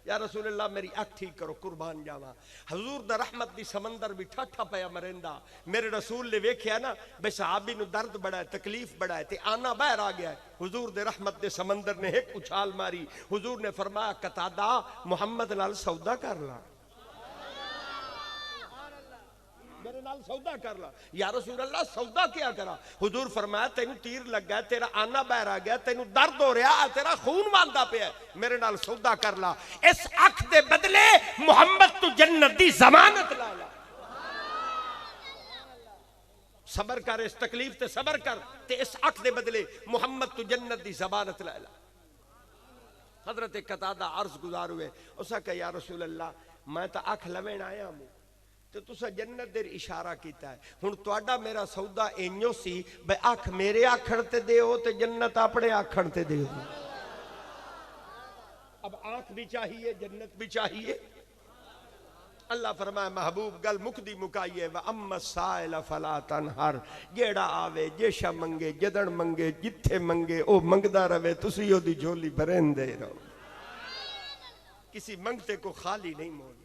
या रसूल अल्लाह मेरी अख ठीक करो कुर्बान जावा। हजूर दा रहमत दी समंदर भी ठाठा पया मरेंदा। मेरे रसूल ने वेख्या ना बे सहाबी नु दर्द बड़ा है, तकलीफ बड़ा है, ते आना बाहर आ गया है। हुजूर दे रहमत दे समंदर ने एक उछाल मारी। हुजूर ने फरमाया कतादा मुहम्मद नाल सौदा कर ला, मेरे नाल सौदा कर ला। या रसूल अल्लाह सौदा क्या करा। हुजूर फरमाया तेनू तीर लगा, तेरा आना बाहर आ गया, तेनू दर्द हो रहा, तेरा खून मांदा पिया, मेरे नाल सौदा कर ला। इस अख दे बदले मुहम्मद तू जन्नत दी जमानत ला ला। सबर कर, इस तकलीफ ते सबर कर, ते इस अख दे बदले मुहम्मद तू जन्नत दी जमानत ला ला। हजरत कतादा अर्ज गुजार हुए। उसा कहा या रसूल अल्लाह मैं तो अख लवेण आया हूं, तो तुसा जन्नत दे इशारा किया है। हुण तुहाडा मेरा सौदा इंजो सी बे अख मेरे आखण ते देओ ते जन्नत अपने आखण ते देओ। अब आंख भी चाहिए, जन्नत भी चाहिए। अल्लाह फरमाए महबूब गल मुकदी मुकाइए, व अम्मा साइल फला तनहर, जेड़ा आवे जेशा मंगे जदड़ मंगे जिथे मंगे ओ मंगदा रवे, तुसी ओदी झोली भरेंदे रहो। किसी मंगते को खाली नहीं मोड़ना,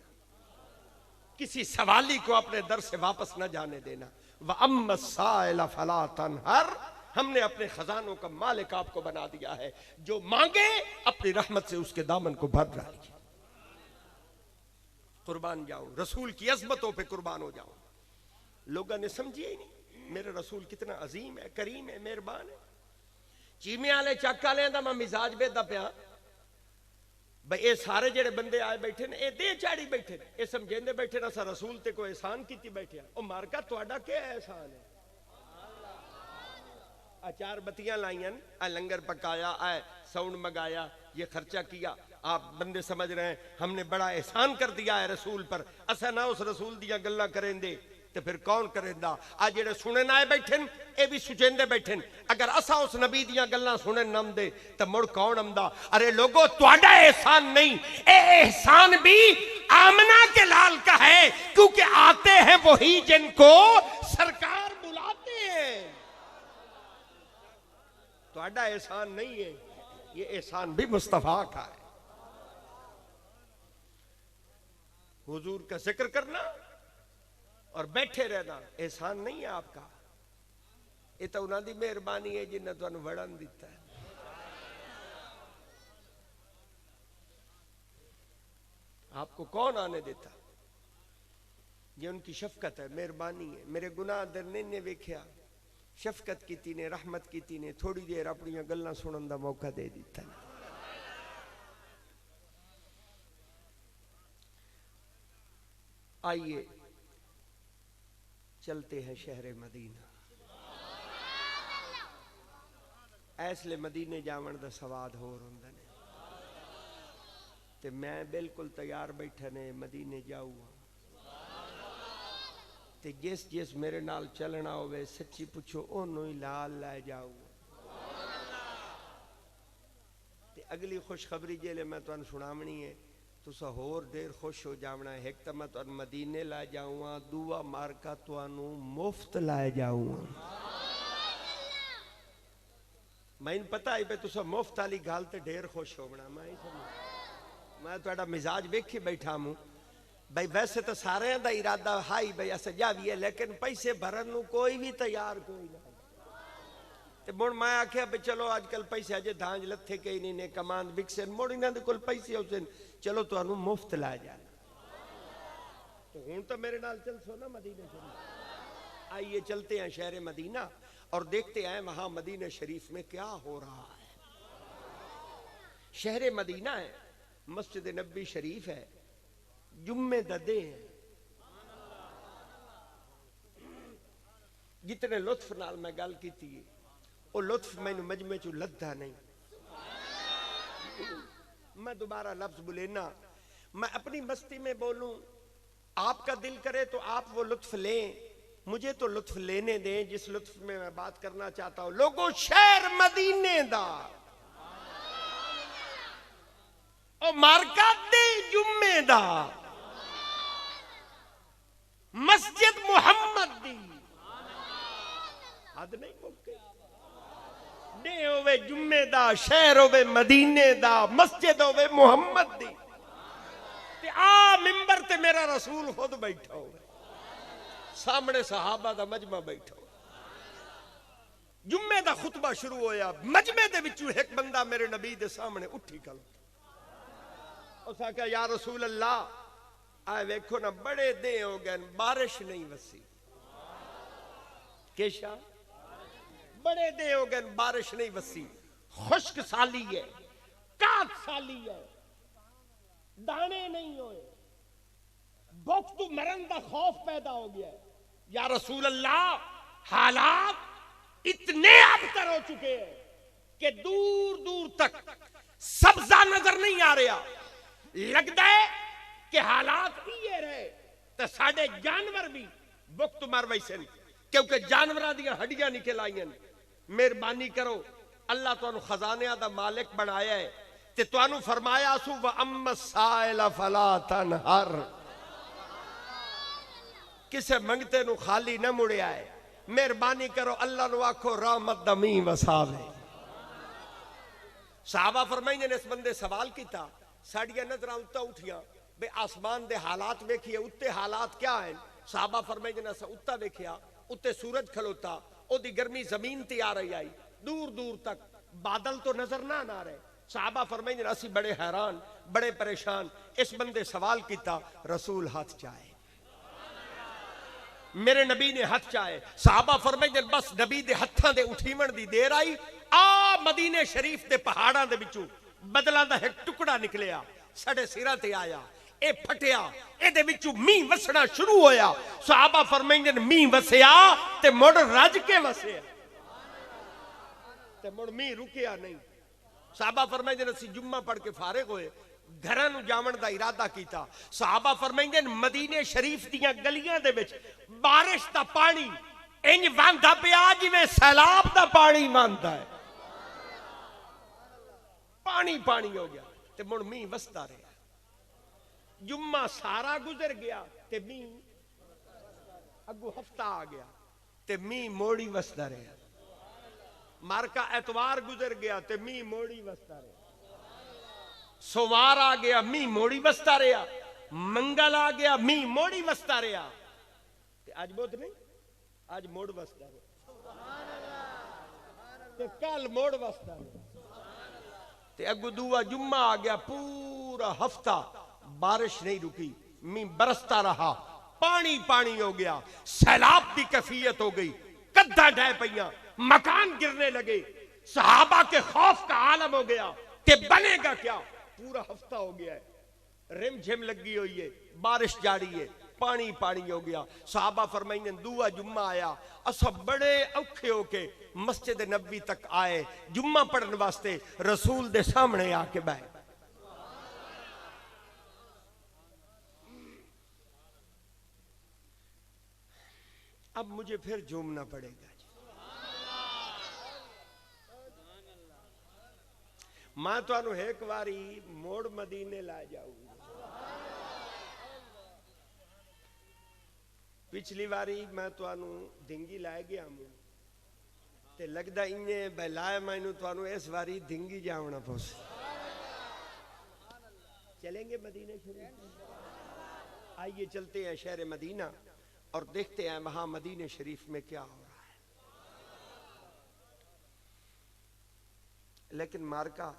किसी सवाली को अपने दर से वापस न जाने देना। व अम्मा साइल फला तनहर, हमने अपने खजानों का मालिक आपको बना दिया है, जो मांगे अपनी रहमत से उसके दामन को भर डालिए। कुर्बान जाऊं, रसूल की अजमतों पे कुर्बान हो जाऊं। लोगों ने समझिए ही नहीं मेरे रसूल कितना अजीम है, करीम है, मेहरबान है। चीमे वाले चक वाले का मैं मिजाज बेदा पिया भाई, ये सारे जेड़े बंदे आए बैठे ने, ये दे चाड़ी बैठे ने, ये समझेंदे बैठे ना सा रसूल ते कोई एहसान की बैठे। ओ मारका तुहाडा क्या एहसान है। अचार बत्तियां लाइयन, आ लंगर पकाया, आ साउंड मंगाया, ये खर्चा किया, आप बंदे समझ रहे हैं हमने बड़ा एहसान कर दिया है रसूल पर। असा ना उस रसूल दिया गल्लां करेंदे तो फिर कौन करेंदा। आज जेड़े सुनन आए बैठे ये भी सुचेंदे बैठे। अगर असा उस नबी दियां गल्लां सुनन नम दे तो मुड़ कौन आंदा। अरे लोगो तुहाडा एहसान नहीं, ए एहसान भी आमना के लाल का है, क्योंकि आते हैं वही जिनको सरकार बुलाते हैं। तुहाडा एहसान नहीं है, ये एहसान भी मुस्तफा का है। हुजूर का जिक्र करना और बैठे रहना एहसान नहीं है आपका, ये तो उन्हां दी मेहरबानी है जिन्हें तुहानू वड़न दिता है। आपको कौन आने देता। ये उनकी शफकत है, मेहरबानी है। मेरे गुनाह दरने ने वेख्या, शफकत की ने, रहमत की ने, थोड़ी देर अपनी गल्लां सुनने का मौका दे दिता। आइए चलते हैं शहर मदीना। ऐसले मदीने जावन का स्वाद होर हुंदा ने। ते मैं बिल्कुल तैयार बैठा ने मदीने जाऊँगा। ते जिस जिस मेरे नाल चलना होवे सच्ची पुछो ओनू ही लाल लै जाऊँगा। ते अगली खुशखबरी जेले मैं तुहानू सुनावनी है, तुसा होर देर खुश हो जावना है। एक तो मैं तुहानू मदीने लै जाऊँगा, दूआ मार्का तुहानू मुफ्त लै जाऊँगा। मैनू पता है भाई तुसा मुफ्त वाली गल ते ढेर खुश होना। मैं तुहाडा मिजाज वेखी बैठा हूँ भाई। वैसे तो सारे का इरादा हाई भाई अस जावीए, लेकिन पैसे भरन नू कोई भी तैयार कोई ना। ते मुड़ मैं आख्या भी चलो अजकल पैसे अजे धांज लथे कई नहीं ने, कमान विकसे मुड़ इन्हां दे कोल पैसे होसन, चलो तुहानू मुफ्त ला जाना। तो हुण तो मेरे नाल चल सो ना मदीने शरीफ। आइए चलते हैं शहर मदीना और देखते हैं वहां मदीने शरीफ में क्या हो रहा है। शहर मदीना है, मस्जिद नबी शरीफ है, जुम्मे ददे हैं। जितने लुत्फ नाल मैं गल की वो लुत्फ मैनू मजमे चू लद्दा नहीं। मैं दोबारा लफ्ज बुलेना, मैं अपनी मस्ती में बोलूं, आपका दिल करे तो आप वो लुत्फ लें, मुझे तो लुत्फ लेने दें जिस लुत्फ में मैं बात करना चाहता हूं। लोगों शहर मदीने दा ओ मार्का दे जुम्मे दा, मस्जिद मुहम्मद दी हद नहीं मुक्के। डे होवे जुम्मे दा, शहर होवे मदीने दा, मस्जिद होवे मुहम्मद दी। ते आ मिंबर ते मेरा रसूल खुद बैठा हो, सामने सहाबा दा मजमा बैठा हो। जुम्मे दा खुतबा शुरू होया, मजमे दे विचों एक बंदा मेरे नबी दे सामने उठी खलोता। उस आख्या या रसूल अल्लाह, आए वेखो ना बड़े दे हो गए, बारिश नहीं वसी। केशा बड़े दे हो गए, बारिश नहीं वसी, खुश्क साली है, काट साली है, दाने नहीं होए, भुख तो मरन का खौफ पैदा हो गया है। या रसूल अल्लाह, हालात इतने अबतर हो चुके हैं कि दूर दूर तक सब्जा नजर नहीं आ रहा। लगता है कि हालात ये रहे तो साडे जानवर भी भुख तो मर वैसे, क्योंकि जानवरों दी हड्डियां निकल आई। मेहरबानी करो, अल्लाह तुहानू खजानिया दा मालिक बनाया है ते तुहानू फरमाया सु व अम्मा साइला फला तनहर, किसे मंगते नु खाली न मुड़िया है। मेहरबानी करो, अल्लाह नु आखो रहमत दा मींह वसावे। साहबा फरमाइंदे ने इस बंदे सवाल किया, साड़ियां नजरां उत्ता उठियां बे आसमान दे हालात वेखिए, उत्ते हालात क्या है। साहबा फरमाइंदे ने उत्ता वेखिया, उत्ते सूरज खलोता, ओदी गर्मी जमीन ते आ रही आई, दूर दूर तक बादल तो नजर ना आ रहे। साहबा फरमाइंदे असी बड़े हैरान, बड़े परेशान। इस बंदे सवाल किया, रसूल हाथ चाहे, मेरे नबी ने हाथ चाहे। साहबा फरमाइंदे बस नबी दे हत्थां दे उठीवण दी देर आई, आ मदीने शरीफ दे पहाड़ां दे विचों बदलां दा एक टुकड़ा निकलिया, साडे सिरां ते आया, ए फटिया, एदे विचों मींह वसना शुरू होया। साहबा फरमाइंदे मींह वसिया ते मुड़ रज के वसिया, ते मुड़ मींह रुकिया नहीं। साहबा फरमाइंदे असीं जुम्मा पढ़ के फारिग होए, घरां नूं जावण दा इरादा कीता। साहबा फरमाइंदे मदीने शरीफ दीयां गलियां दे विच बारिश दा पानी इंज वंदा पिया जिवें सैलाब दा पानी वंदा है। पानी पानी हो गया ते मुड़ मींह वसदा रहा। जुम्मा सारा गुजर गया ते मींह अगू हफ्ता आ गया ते मींह मोड़ी वसदा रहा। मार्का एतवार गुजर गया ते मींह मोड़ी वसदा रहा। सोमवार आ गया, मींह मोड़ी वसदा रहा। मंगल आ गया, मींह मोड़ी वसदा रहा। आज बुध नहीं, आज मोड़ वसदा रहा ते कल मोड़ वसदा रहा ते अगू दूआ जुम्मा आ गया, पूरा हफ्ता बारिश नहीं रुकी, मींह बरसता रहा। पानी पानी हो गया, सैलाब की कैफियत हो गई, कद्दा ढह पईयां, मकान गिरने लगे, सहाबा के खौफ का आलम हो गया कि बनेगा क्या। पूरा हफ्ता हो गया है, रिमझिम लगी हुई है, बारिश जारी है, पानी पानी हो गया। सहाबा फरमाइंदे दूआ जुम्मा आया, असा बड़े औखे होके मस्जिद नबी तक आए जुम्मा पढ़ने वास्ते, रसूल दे सामने आके बैठ। अब मुझे फिर झूमना पड़ेगा। मैं तुहानू एक बारी मोड़ मदीने ला जाऊंगी। पिछली बारी मैं तुहानू धिंगी लाए गया हूं, ते लगदा इन्ने बहलाए मैनू तुहानू इस बारी धिंगी जावना पोसे। चलेंगे मदीने शरीफ। आइए चलते हैं शहर मदीना और देखते हैं वहां मदीने शरीफ में क्या हो रहा है। लेकिन मार्का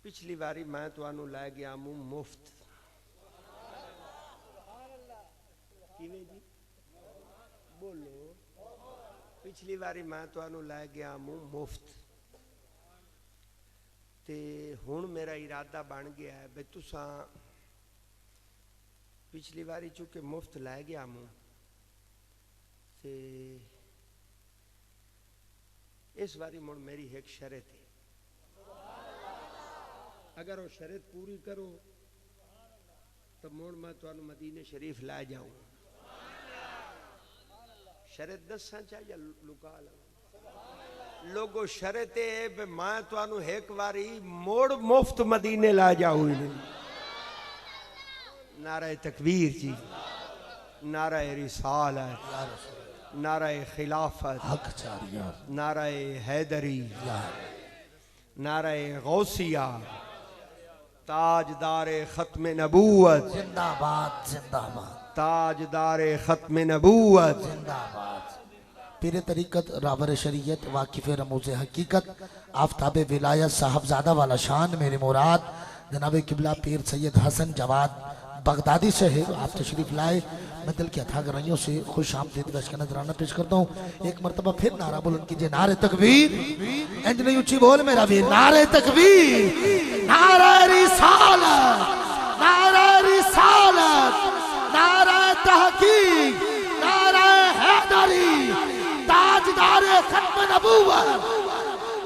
पिछली बारी मैं तुहानू लै गया हूं मुफ्त। किवें जी बोलो। पिछली बारी मैं तुहानू लै गया हूं मुफ्त, ते हुण मेरा इरादा बन गया है भी तुसा पिछली बारी चूंकि मुफ्त लै गया हूं, ते इस बारी मुड़ मेरी एक शर्त है, अगर वो शर्त पूरी करो तो मुड़ मैं तुहानू मदीने शरीफ लै जाऊं। शर्त दसा चाहिए लुका ला लोगो, शर्त है मैं तुहानू एक बारी मोड़ मुफ्त मदीने ला जाऊं। नारा तकबीर जी, नारा रिसालत, नारा खिलाफत, नारा हैदरी, नारा गौसिया, ताजदारे खत्म नबूवत जिंदाबाद जिंदाबाद, ताजदारे खत्म नबूवत जिंदाबाद। पीर तरीकत रावर शरीयत वाकिफ रमूज़ हकीकत आफ्ताब विलायत साहबजादा वाला शान मेरे मुराद जनाब किबला पीर सैयद हसन जवाद बगदादी से है। आप तशरीफ लाए, मैं दिल की अथाह गहराइयों से खुश आमदीद का नजराना पेश करता हूँ। एक मरतबा फिर नारा बुलंद कीजिए, नारे तकबीर। इंज नहीं ऊंची बोल मेरा वीर, नारे तकबीर, नारा रिसालत, नारा रिसालत, नारा तहकीक, नारा हैदरी, ताजदारे खत्म नबूवत,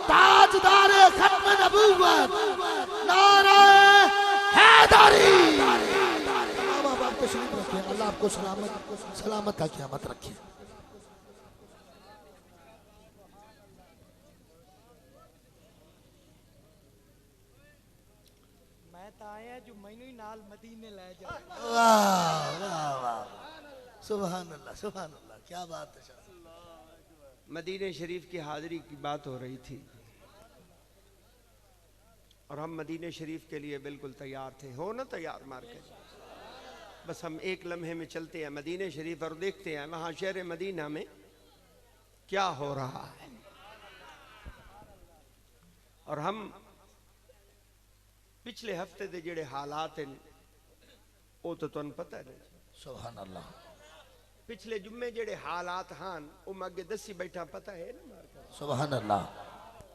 ताजदारे खत्म नबूवत, नारा हैदरी। तशरीफ रखिए, अल्लाह आपको सलामत सलामत का क़यामत रखे। मैं तो आया जो मैनू ही नाल मदीने ले जा। वाह वाह वाह, सुभान अल्लाह सुभान अल्लाह, क्या बात है। मदीने शरीफ की हाजिरी की बात हो रही थी और हम मदीने शरीफ के लिए बिल्कुल तैयार थे। हो ना तैयार मार के, बस हम एक लम्हे में चलते हैं मदीने शरीफ और देखते हैं वहां शहर मदीना में क्या हो रहा है। और हम पिछले हफ्ते के जेड़े हालात हैं वो तो तुहानू पता है। सुभान अल्लाह। पिछले जुम्मे जेड़े हालात हान वो मैं अगे दसी बैठा, पता है ना। सुभान अल्लाह।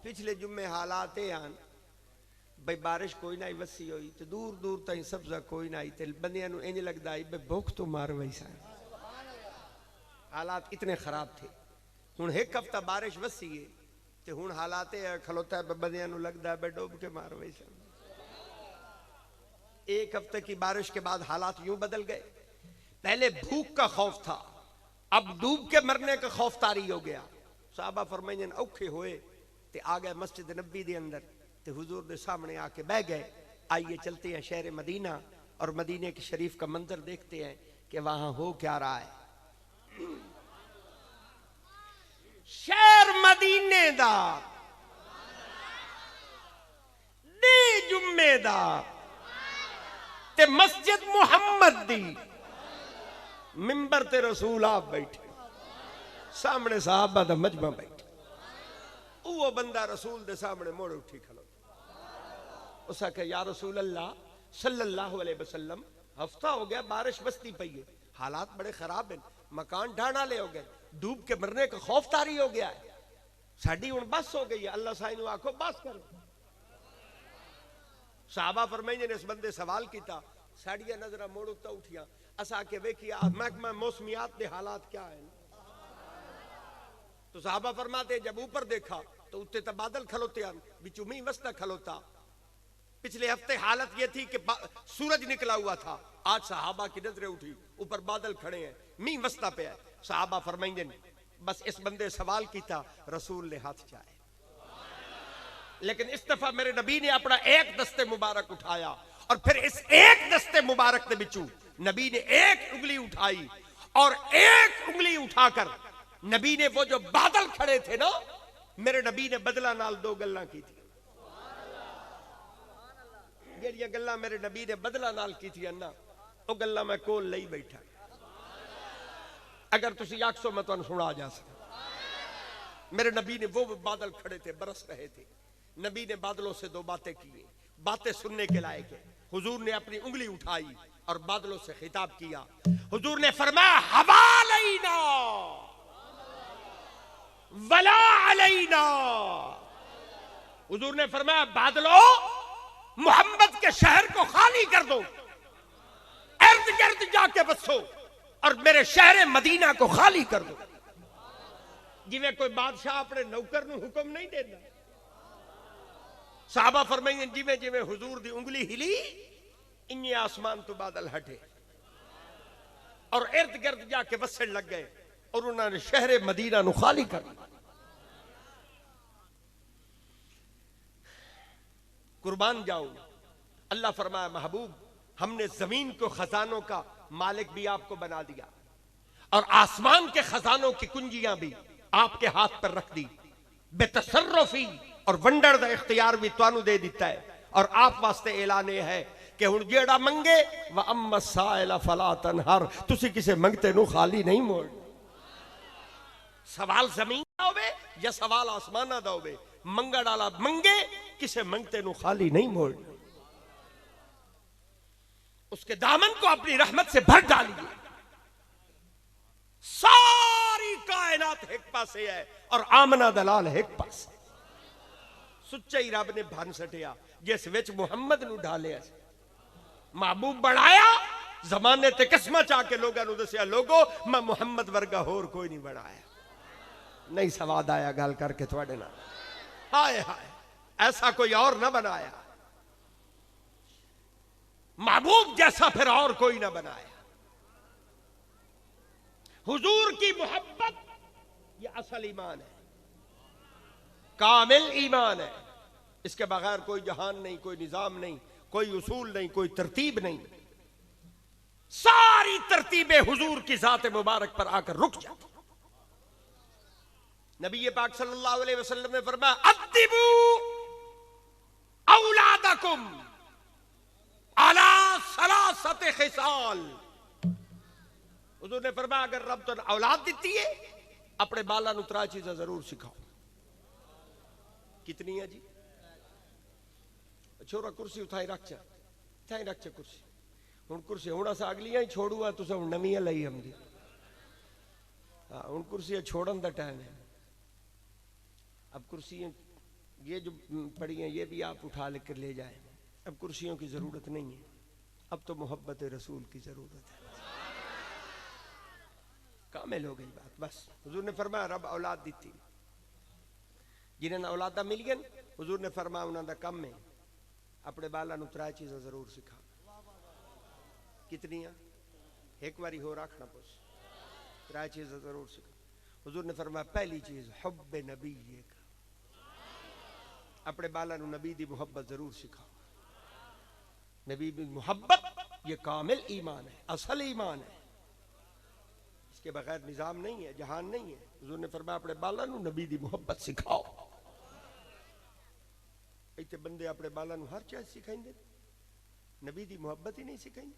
पिछले जुम्मे हालात ये आन भाई बारिश कोई ना वसी हुई तो दूर दूर तक सब्जा कोई ना आई, तो बंदियां नूं इंज लगदा है भाई भुख तो मार वैसा। हालात इतने खराब थे। हुण एक हफ्ता बारिश वसी है तो हुण हालात खलोता है बंदियां नूं लगदा है भाई डूब के मार वैसा। एक हफ्ते की बारिश के बाद हालात यूं बदल गए। पहले भूख का खौफ था, अब डूब के मरने का खौफ तारी हो गया। साहबा फरमाइंदे औखे होए ते आ गए मस्जिद नबी दे अंदर, ते हुजूर दे सामने आके बह गए। आइए चलते हैं शहर मदीना और मदीने के शरीफ का मंजर देखते हैं कि वहां हो क्या रहा है। शहर मदीने दा दी जुम्मेदार ते मस्जिद मुहम्मद दी मिंबर ते रसूल आप बैठे, सामने साहबा दा मजमा बैठे। वो बंदा रसूल दे सामने मोड़ उठी खलो। उस आखे या रसूल अल्लाह सल्लल्लाहु अलैहि वसल्लम, हफ्ता हो गया बारिश बसती पई है, हालात बड़े खराब हैं, मकान ढाण वाले हो गए, डूब के मरने का खौफ तारी हो गया है। साड़ी हुण बस हो गई है, अल्लाह साईं नूं आखो बस करो। साहबा फरमाइंदे ने इस बंदे सवाल किया, साड़ियां नजर मोड़ उत्ता उठिया, असा के वेखिया महकमा मौसमियात के हालात क्या है। तो साहबा फरमाते जब ऊपर देखा तो उत्ते तो बादल खलोते हैं, बिचू मींह वसता खलोता। पिछले हफ्ते हालत यह थी कि सूरज निकला हुआ था, आज सहाबा की नजरें उठी, ऊपर बादल खड़े हैं, मींह वसता पे है। सहाबा फरमाइंदे बस इस बंदे सवाल किया, रसूल ने हाथ चाहे, लेकिन इस दफा मेरे नबी ने अपना एक दस्ते मुबारक उठाया और फिर इस एक दस्ते मुबारक के बिचू नबी ने एक उंगली उठाई और एक उंगली उठाकर नबी ने वो जो बादल खड़े थे ना, मेरे नबी ने बदला नाल दो गल्लां की थी। ਜਿਹੜੀਆਂ ਗੱਲਾਂ मेरे नबी ने बदला नाल की थी ना, वो गल्लां मैं कोल लई बैठा। अगर तुसी आखसो मैं तुहानू सुना जा सका। मेरे नबी ने वो बादल खड़े थे, बरस रहे थे, नबी ने बादलों से दो बातें की, बातें सुनने के लायक है। हुजूर ने अपनी उंगली उठाई और बादलों से खिताब किया। हुजूर ने फरमाया हवा अलैना वला अलैना। हुजूर ने फरमाया बादलों मोहम्मद के शहर को खाली कर दो, इर्द गिर्द जाके बसो और मेरे शहर मदीना को खाली कर दो। जिवें कोई बादशाह अपने नौकर नूं हुक्म नहीं देता। साहबा फरमाइंदे जिवें जिवें हुजूर दी उंगली हिली, इन्ने आसमान तो बादल हटे और इर्द गिर्द जाके बसण लग गए और उन्होंने शहर मदीना नूं खाली कर दिया। कुर्बान जाऊं, अल्लाह फरमाया महबूब हमने जमीन को खजानों का मालिक भी आपको बना दिया और आसमान के खजानों की कुंजियां भी आपके हाथ पर रख दी। बेतसर्रुफी और वंडर दा इख्तियार भी तुहानू दे दिता है और आप वास्ते ऐलान यह है कि हुण जेड़ा मंगे व अम्मा साइला फला तनहर, तुसी किसे मंगते नु खाली नहीं मोड़। सवाल जमीन दा होवे या सवाल आसमाना दा होवे, मंगण वाला मंगे, किसे मंगते नु खाली नहीं मोड़। उसके दामन को अपनी रहमत से भर डालिए। सारी कायनात एक पासे है और आमना दलाल एक पासे। सुच्चा ही रब ने भन सटिया जिस विच मुहम्मद नु ढालिया, महबूब बनाया, जमाने ते किस्मा चाह के लोगों ने दसिया लोगो मैं मुहम्मद वर्गा होर कोई नहीं बनाया। नहीं सवाद आया गल करके थोड़े नाल, हाय हाय ऐसा कोई और ना बनाया, महबूब जैसा फिर और कोई ना बनाया। हुजूर की मोहब्बत ये असल ईमान है, कामिल ईमान है। इसके बगैर कोई जहान नहीं, कोई निजाम नहीं, कोई उसूल नहीं, कोई तरतीब नहीं। सारी तरतीबें हुजूर की जात मुबारक पर आकर रुक जाती। नबी पाक सल्लल्लाहु अलैहि वसल्लम ने फरमाया अद्दिबू औलादकुम अला सलासत खिसाल। हुजूर ने फरमाया अगर रब तो औलाद दी है, अपने बाला नूं त्रै चीज़ां जरूर सिखाओ। कितनी है जी? छोरा कुर्सी उठाई रख चा, उठाई रख चा कुर्सी। हुण कुर्सी हुण असां अगलियां ही छोड़ू आ, तुसां हुण नवीं लई हमदी। हाँ हुण कुर्सी छोड़न दा टाइम है। अब कुर्सियां ये जो पड़ी हैं ये भी आप उठा लेकर ले जाए। अब कुर्सियों की जरूरत नहीं है, अब तो मोहब्बत रसूल की जरूरत है। कामिल हो गई बात। बस हुजूर ने फरमाया रब औलाद दी थी, जिन्हें औलादा मिल गए, हुजूर ने फरमाया उन्होंने कम में अपने बाला नूं त्रै चीज़ां जरूर सिखा। कितनियां? एक बारी हो रखना पुछ, त्रै चीज़ां जरूर सिखा। हुजूर ने फरमाया पहली चीज हुब्बे नबी का, अपने बाला नूं नबी दी मुहब्बत जरूर सिखाओ। नबी की मुहब्बत ये कामिल ईमान है, असल ईमान है। इसके बगैर निजाम नहीं है, जहान नहीं है। हुजूर ने फरमाया अपने बाला नूं नबी दी मुहब्बत सिखाओ। इतने बंदे अपने बाला नूं हर चीज सिखाइंदे, नबी दी मुहब्बत ही नहीं सिखाइंदे।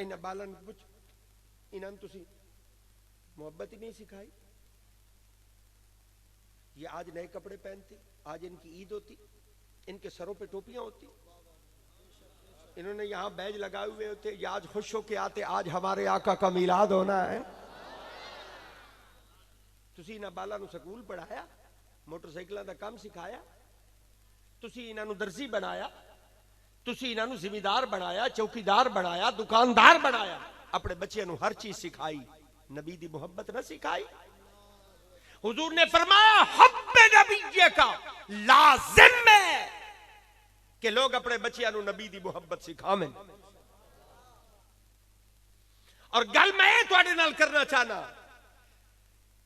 इन्हां बाला नूं पुछ, इन्हां तुसी मुहब्बत ही नहीं सिखाई। ये आज नए कपड़े पहनते, आज इनकी ईद होती, इनके सरों पे टोपियां होती, इन्होंने यहाँ बैज लगाए हुए होते, ये आज खुश होके आते, आज हमारे आका का मिलाद होना है। तुसी इन्हां बाला नूं स्कूल पढ़ाया, मोटरसाइकिलों का काम सिखाया, तुसी इन्हां नूं दर्जी बनाया, तुसी इन्हां नूं जिम्मेदार बनाया, चौकीदार बनाया, दुकानदार बनाया, अपने बच्चों नूं हर चीज सिखाई, नबी दी मोहब्बत न सिखाई। हुजूर ने फरमाया हब्बे नबी का लाजिम है कि लोग अपने बच्चों नूं नबी दी मोहब्बत सिखावें। और गल मैं तुहाडे नाल करना चाहना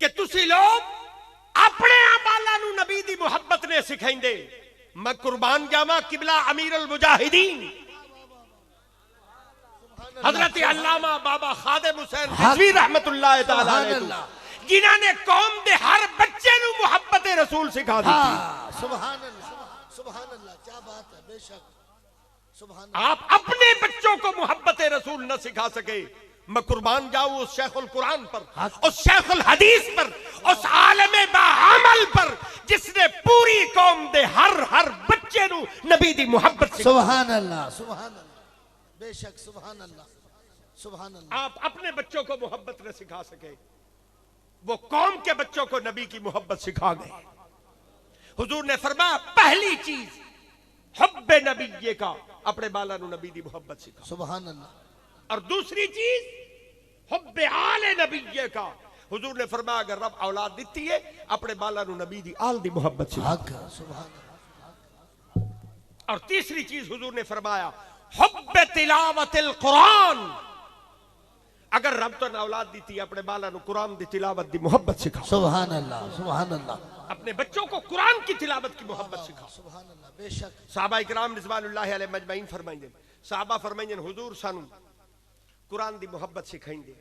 कि तुसी लोग अपने बाला नूं नबी दी मोहब्बत ने सिखाइंदे। मैं कुर्बान जावा किबला अमीर अल मुजाहिदीन हजरत अल्लामा बाबा खादिम हुसैन रिजवी रहमतुल्लाह तआला अलैहि, जिन्होंने कौम दे हर बच्चे नूं मोहब्बत रसूल सिखा दी। सुभान अल्लाह, सुभान अल्लाह, क्या बात है, बेशक सुभान। आप अपने बच्चों को मोहब्बत रसूल न सिखा सके, मैं कुर्बान जाऊं उस शेखुल कुरान पर, उस शेखुल हदीस पर, उस आलमे बाअमल पर जिसने पूरी कौम दे हर बच्चे नूं नबी दी मोहब्बत सिखा। सुभान अल्लाह, सुभान अल्लाह, बेशक सुभान अल्लाह, सुभान अल्लाह। आप अपने बच्चों को मोहब्बत न सिखा सके, वो कौम के बच्चों को नबी की मोहब्बत सिखा गए। हुजूर ने फरमाया पहली चीज हुब्बे नबी का, अपने बाला नूं नबी दी मोहब्बत सिखा। सुभान अल्लाह। और दूसरी चीज हुब्बे आले नबी का, हुजूर ने फरमाया अगर रब औलाद देती है अपने बाला नूं नबी दी आल दी मोहब्बत सिखा। सुभान अल्लाह। और तीसरी चीज हुजूर ने फरमाया हुब्बे तिलावतिल कुरान, अगर रब तो औलाद दी थी अपने बाला नूं कुरान दी तिलावत दी मोहब्बत सिखा। सुभान अल्लाह, सुभान अल्लाह। अपने बच्चों को कुरान की तिलावत की मोहब्बत सिखा। सुभान अल्लाह, बेशक। सहाबा इकराम रिज़वानुल्लाहि अलैहिम मजमईन फरमाइंदे, सहाबा फरमाइंदे हुजूर सानू कुरान दी मोहब्बत सिखाइंदे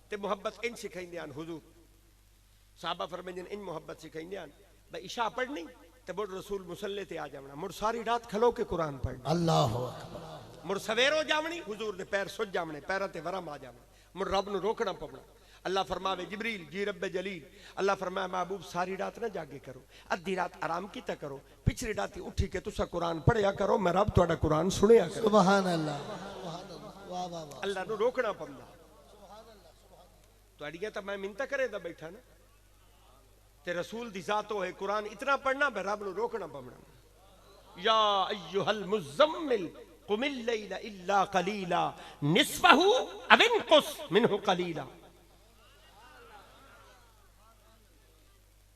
ते मोहब्बत इन सिखाइंदे आन। हुजूर सहाबा फरमाइंदे इन मोहब्बत सिखाइंदे आन भाई इशा पढ़नी ते मुड़ रसूल मुसल्ले ते आ जावना, मुड़ सारी रात खलो के कुरान पढ़ना, अल्लाह अकबर। मुड़ सवेरो जावनी, हुजूर दे पैर सुज जावने, पैरां ते वरम आ जावना, मुड़ रब नूं रोकना पवना। अल्लाह फरमावे जिब्रील जी रब्बे जलील, अल्लाह फरमाया महबूब सारी रात ना जागे करो, अद्धी रात आराम कीता करो, पिछली रात उठी के तुसा कुरान पढ़िया करो, मैं रब तुहाडा कुरान सुनिया करो। सुभान अल्लाह, सुभान अल्लाह, वाह वाह वाह। अल्लाह नूं रोकना पवंदा। तुहाडियां तां मैं मिन्नतां करे दा बैठा ना, ते रसूल दी जात होए कुरान इतना पढ़ना मैं रब नूं रोकना पवना। या अय्युहल मुज़म्मिल कुमिल लैला इल्ला कलीला निस्फहु अव इनकुस मिनहु कलीला।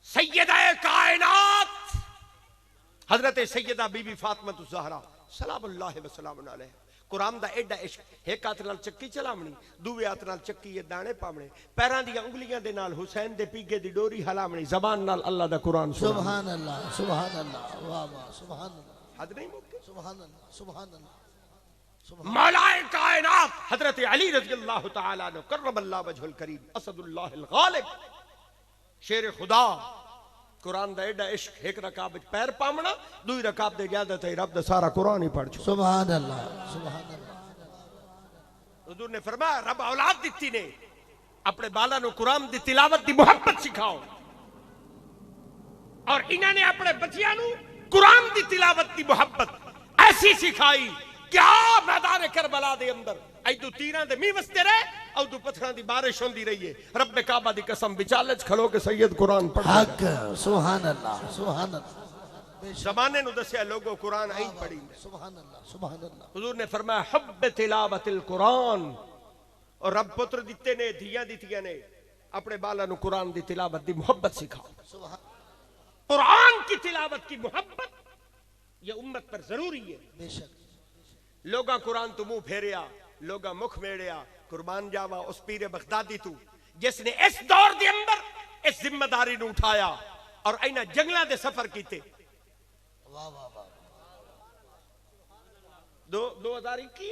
सैयदा कायनात हजरत सैयदा बीबी फातिमा ज़हरा सलामुल्लाहि व सलामुन अलैहा, कुरान दा एडा इश्क, एक हाथ नाल चक्की चलावनी, दूवे हाथ नाल चक्की ये दाने पावने, पैरां दी उंगलियां दे नाल हुसैन दे पीगे दी डोरी हलावनी, ज़बान नाल अल्लाह दा कुरान सुनाना। सुभान अल्लाह, सुभान अल्लाह, वाह वाह, सुभान अल्लाह, हद नहीं मुमकिन। सुभान अल्लाह, सुभान अल्लाह, सुभान। मौलाए कायनात हजरत अली रज़ियल्लाहु तआला अन्हु करमल्लाहु वजहुल करीम असदुल्लाहिल गालिब, शेर खुदा, कुरान दा एडा इश्क, एक रकाब विच पैर पावना, दूई रकाब दे इजाजत है रब दा सारा कुरान ही पढ़ छो। सुभान अल्लाह, सुभान अल्लाह। हुजूर ने फरमाया रब औलाद दित्ती ने, अपने बाला नूं कुरान दी तिलावत दी मोहब्बत सिखाओ। और इन्होंने अपने बच्चियां नूं कुरान दी तिलावत दी मोहब्बत ऐसी सिखाई क्या मैदान करबला दे अंदर ऐदू तीरां दे मींह वसदे रहे, औदू पत्थरां दी बारिश होंदी रही है। रब ने काबा दी कसम विचाले च खलो के सैयद कुरान पढ़। हक, सुभान अल्लाह, सुभान अल्लाह। जमाने नूं दस्या लोगों कुरान आई पढ़ी। सुभान अल्लाह, सुभान अल्लाह। हुजूर ने फरमाया हुब्ब तिलावतिल कुरान, और रब पुत्र दिते ने, धियां दित्तियां ने, अपने बाला नूं कुरान दी तिलावत दी मोहब्बत सिखाओ। कुरान की तिलावत की मोहब्बत ये उम्मत पर जरूरी है। बेशक। लोगा कुरान तू मुंह फेरिया, लोगा मुख मेड़िया, कुर्बान जावा उस पीरे बगदादी तू जिसने इस दौर के अंदर इस जिम्मेदारी नूं उठाया और इन्हां जंगलां दे सफर कीते। वाह वाह वाह। 2021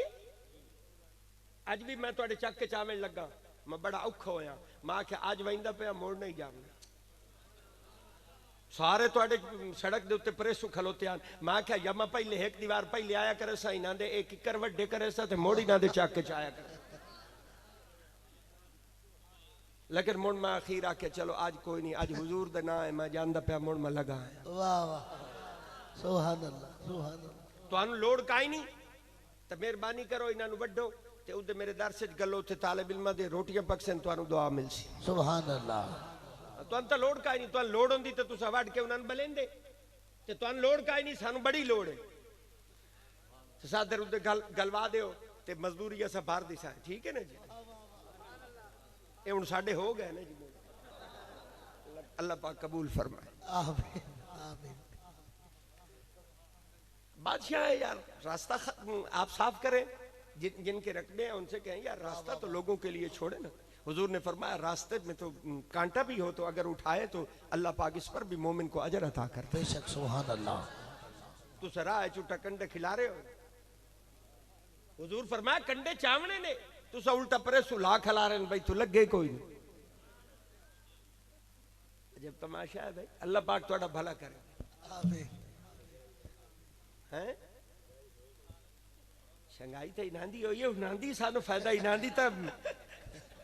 अज भी मैं तुहाडे चक के चावल लगा, मैं बड़ा औखा होया, मैं आख्या अज वहिंदा पिया मोड़ नहीं जावना, सारे तुहाडे सड़क दे उत्ते प्रेसू खलोते आन। मैं आख्या यमा पहले एक दीवार पहले आया करे सा, इन्हां दे एक किकर वड्डे करे सा ते मोड़ इन्हां दे चक के आया करे। लेकिन मुड़ मैं अखीर आख्या चलो आज कोई नहीं, आज हुजूर दे ना है, मैं जानदा पिया मुड़ मैं लगा है। वाह वाह, सुभान अल्लाह, सुभान अल्लाह। तुहानू लोड़ काई नहीं, तो मेहरबानी करो इन्हों वड्डो ते उधर मेरे दरस च गलो ते तालिब इल्मां दे रोटियां पकसन तुहानू दुआ मिलसी। सुभान अल्लाह। तुहानू तो लोड़ काई नहीं, तुहानू लोड़ होंदी तो तुसा वड के उन्होंने बलेंदे ते तुहानू लोड़ काई नहीं, सानू बड़ी लोड़ है। सादर उधर गलवा दियो ते मजदूरी असा बाहर दी सा, ठीक है ना जी। ये हुण साडे हो गए ना जी। अल्लाह पाक कबूल फरमाए। आमीन आमीन। बादशाह है यार, रास्ता आप साफ करें, जिनके रकबे हैं उनसे कहें यार रास्ता तो लोगों के लिए छोड़े ना। हुजूर ने फरमाया रास्ते में तो कांटा भी हो तो अगर उठाए तो अल्लाह पाक इस पर भी मोमिन को अजर अता करता है। बेशक सुभान अल्लाह। तू सरा है चूटा कंडे खिला रहे हो, हुजूर फरमाया कंडे चावने ने, तू सा उल्टा परे सुला खिला रहे भाई, तू लगे कोई नहीं। जब तमाशा है भाई, अल्लाह पाक थोड़ा भला करे। आमीन। हैं शंगाई तो इनांदी हो, ये इनांदी सानू फायदा, इनांदी तो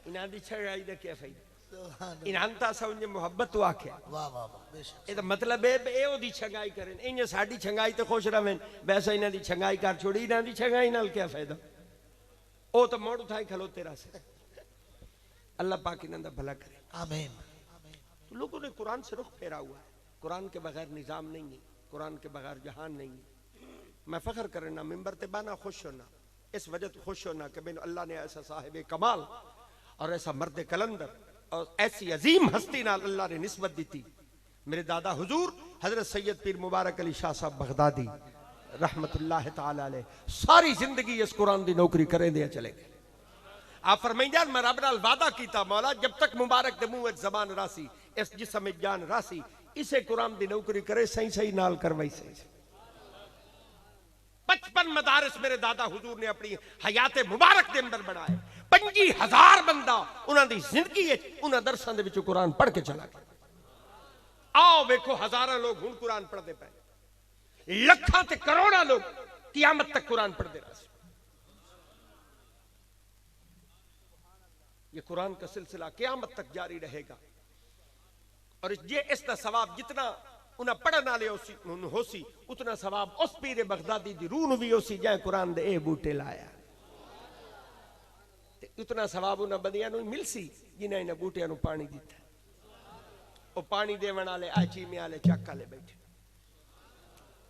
इनांदी शंगाई दा क्या फायदा। इनांता समझे मोहब्बत तो आखे। वाह वाह वाह बेशक। ये तो मतलब है ए ओदी छंगाई करें, इन्हें साडी छंगाई तो खुश रवें, वैसा इन्हां दी छंगाई कर छोड़ी, इन्हां दी छंगाई नाल क्या फायदा। ओ तो मोड़ उठाई खलोते रहे। अल्लाह पाक इन्हां दा भला करे। आमीन। तो लोगों ने कुरान से रुख फेरा हुआ है। कुरान के बगैर निजाम नहीं है, कुरान के बगैर जहान नहीं है। मैं फख्र करना मिंबर ते बाना खुश होना, इस वजह तो खुश होना कि मैंने अल्लाह ने ऐसा साहिब कमाल और ऐसा मर्द कलंदर और ऐसी अजीम हस्ती नाल अल्लाह ने निस्बत दी थी। मेरे दादा हुजूर हजरत सैयद पीर मुबारक अली शाह साहब बगदादी रहमतुल्लाह ताला अलैह सारी जिंदगी इस कुरान की नौकरी करें दे चले गए। आप फरमाइंदा मैं रब नाल वादा कीता मौला जब तक मुबारक दे मुंह जबान रासी इस जिस्म जान रासी इसे कुरान की नौकरी करे सही सही नाल करवाई सही। 55 मदारस मेरे दादा हुजूर ने अपनी हयात मुबारक के अंदर बनाए। 25,000 बंदा उन्होंने जिंदगी उन्होंने दरसां दे विचों कुरान पढ़ के चला गया। आओ वेखो हजारों लोग हुण कुरान पढ़ते पे, लखां ते करोड़ों लोग कियामत तक कुरान पढ़ते रहे। ये कुरान का सिलसिला कियामत तक जारी रहेगा और ये इसका सवाब जितना उन्हें पढ़ने वाले होसी उतना सवाब उस पीरे बगदादी दी रूह नूं भी होसी जै कुरान दे ए बूटे लाया। उतना सवाब उन्हें बंदियां नूं मिलसी जिन्हें इन्हें बूटियां नूं पानी दिता। वो पानी देवन वाले आ चीमे वाले चक वाले बैठे।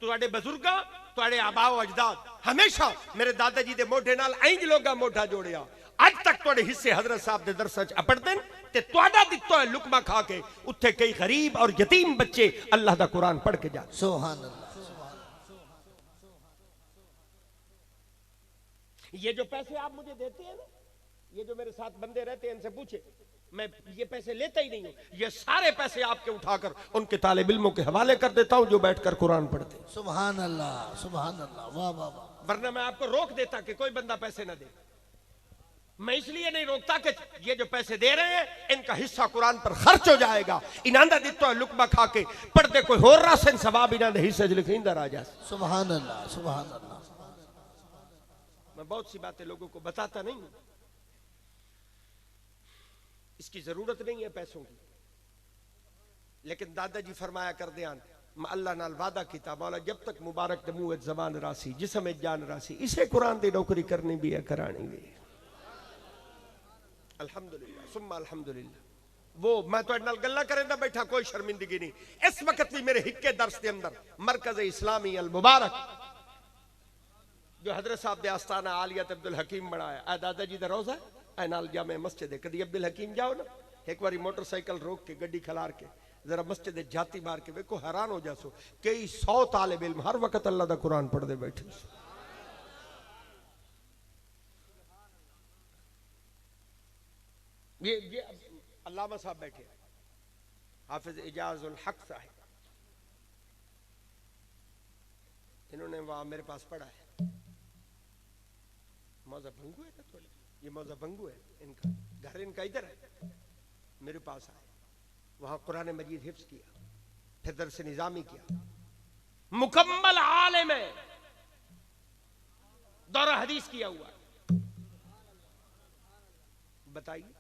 तुहाडे बुजुर्गां तुहाडे आबाओ अजदाद हमेशा मेरे दादा जी दे मोढे नाल इंज लोगा मोढा जोड़िया। अज तक तुहाडे हिस्से हजरत साहब दे दरसां च अपड़दे ते तुहाडा दित्ता है लुकमा खा के उत्थे कई गरीब और यतीम बच्चे अल्लाह दा कुरान पढ़ के जा। सुभान अल्लाह। ये जो पैसे आप मुझे देते हैं ना, ये जो मेरे साथ बंदे रहते हैं इनसे पूछे, मैं ये पैसे लेता ही नहीं हूं। ये सारे पैसे आपके उठाकर उनके तालिब इल्मों के हवाले कर देता हूं जो बैठकर कुरान पढ़ते। सुभान अल्लाह सुभान अल्लाह। वाह वाह वाह। वरना मैं आपको रोक देता कि कोई बंदा पैसे ना दे। मैं इसलिए नहीं रोकता कि ये जो पैसे दे रहे हैं इनका हिस्सा कुरान पर खर्च हो जाएगा। इनांदा दित्ता है लुकमा खा के पढ़ते कोई होर रासन सवाब इनांदे हिस्से च लिखिंदा राजा। सुभान अल्लाह सुभान अल्लाह। मैं बहुत सी बातें लोगों को बताता नहीं हूं, इसकी जरूरत नहीं है पैसों की, लेकिन दादाजी फरमाया कर दियान मैं अल्लाह नाल वादा कीता मौला जब तक मुबारक दे मुंह जबान रासी जिसम जान रासी इसे कुरान दी नौकरी करनी भी है करानी भी है। अल्हम्दुलिल्लाह सुम्मा अल्हम्दुलिल्लाह। वो मैं तो नाल गल्ला करेंदा बैठा कोई शर्मिंदगी नहीं। इस वक्त भी मेरे हिक्के दर्स के अंदर मरकज इस्लामी अल मुबारक जो हजरत साहब दे आस्थाना आलियत अब्दुल हकीम बनाया आ दादाजी दा रोजा ए नाल जामे मस्जिद है। कदी अब्दुल हकीम जाओ ना एक बारी मोटरसाइकिल रोक के गड्डी खलार के जरा मस्जिद जाती मार के देखो हैरान हो जासो कई 100 तालिब इल्म हर वक्त अल्लाह दा कुरान पढ़ते बैठे। ये अल्लामा साहब बैठे हाफिज इजाजुल हक साहब, इन्होंने वहां मेरे पास पढ़ा है। मौजा भंगू है ना थोड़ी, ये मौजा भंगू है, इनका घर इनका इधर है, मेरे पास आए वहां कुरान मजीद हिफ्ज किया, फिर दरस निजामी किया, मुकम्मल आलिम है, दौरा हदीस किया हुआ। बताइए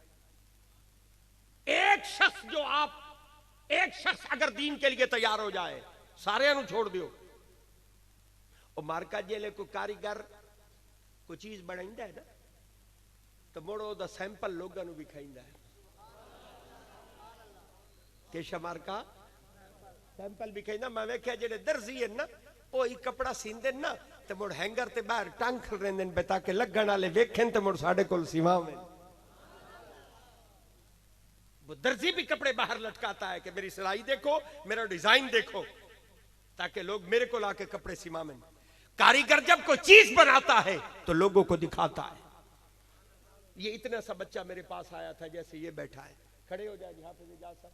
एक शख्स जो आप एक शख्स अगर दीन के लिए तैयार हो जाए सारे छोड़ दियो। और मार्का जेले को कारीगर कोई चीज बनाइंदा है ना तो मुड़ ओदा सैंपल लोगों नूं विखाइंदा है केशा मार्का सैंपल विखाइंदा। मैं वेख्या जेडे दर्जी है ना वो ही कपड़ा सींदे ना ते मुड़ हैंगर ते बाहर टांग रहिंदे ने ताकि लगण वाले वेखन ते मुड़ साडे कोल सिवावें। वो दर्जी भी कपड़े बाहर लटकाता है कि मेरी सिलाई देखो, मेरा डिजाइन देखो, ताकि लोग मेरे को लाके कपड़े सिवावें। कारीगर जब कोई चीज बनाता है तो लोगों को दिखाता है। ये इतना सा बच्चा मेरे पास आया था जैसे ये बैठा है, खड़े हो जाए यहाँ पे जा सर।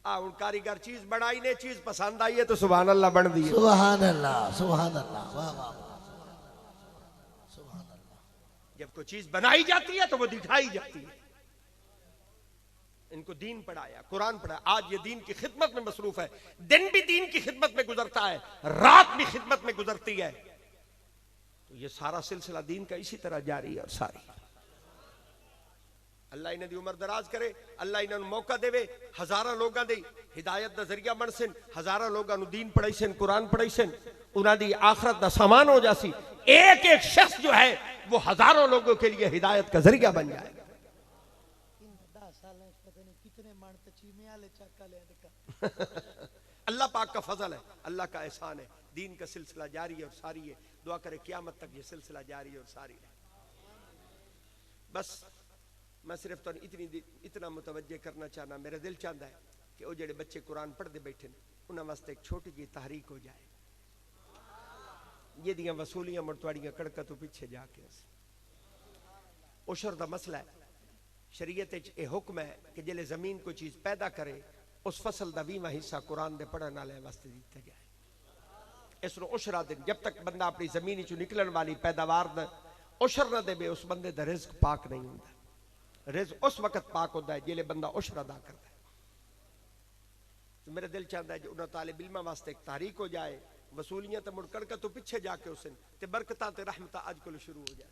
उन कारीगर चीज बनाई ने, चीज पसंद आई है तो सुभान अल्लाह बन दी है। सुभान अल्लाह, सुभान अल्लाह, वाह वाह सुभान अल्लाह। जब कोई चीज बनाई जाती है तो वो दिखाई जाती है। इनको दीन पढ़ाया, कुरान पढ़ाया, आज ये दीन की खिदमत में मसरूफ है। दिन भी दीन की खिदमत में गुजरता है, रात भी खिदमत में गुजरती है। तो ये सारा सिलसिला दीन का इसी तरह जारी है। और सारी अल्लाह इन्हें दी उम्र दराज करे, अल्लाह इन्हें मौका देवे, हजारों लोगों दी हिदायत का जरिया बन सन, हजारों लोगों दीन पढ़ाई सन, कुरान पढ़ाई सन, उन्होंने आखरत का सामान हो जासी। एक एक शख्स जो है वो हजारों लोगों के लिए हिदायत का जरिया बन जाए। अल्लाह पाक का फजल है, अल्लाह का एहसान है। दीन का सिलसिला जारी है और सारी है। दुआ करे क़यामत तक ये सिलसिला जारी है और सारी है। बस मैं सिर्फ तो इतना मुतवज्जे करना चाहना, मेरा दिल चाहता है कि वो जेडे बच्चे कुरान पढ़ते बैठे उन्होंने वास्ते एक छोटी जी तहरीक हो जाए। ये दियां वसूलियां मुड़ तुहाड़ियां कड़का तो पीछे जाके उशर दा मसला है। शरीयत ये हुक्म है कि जिले जमीन कोई चीज पैदा करे उस फसल का 20वां हिस्सा कुरान दे पढ़ने वाले वास्ते दिता जाए। इसनो उशरा दिन जब तक बंदा अपनी जमीन चो निकलने वाली पैदावार दा उशर न दे उस बंदे दा रिज़्क पाक नहीं होता। रिज़्क उस वक्त पाक होता है जिले बंदा उशर अदा करता है। तो मेरा दिल चाहता है कि उन्होंने तालिब इल्मा वास्ते एक तारीख हो जाए, वसूलियां तो मुड़ कड़का तो पीछे जाके उस ते बरकतां ते रहमतां अज कोल शुरू हो जाए।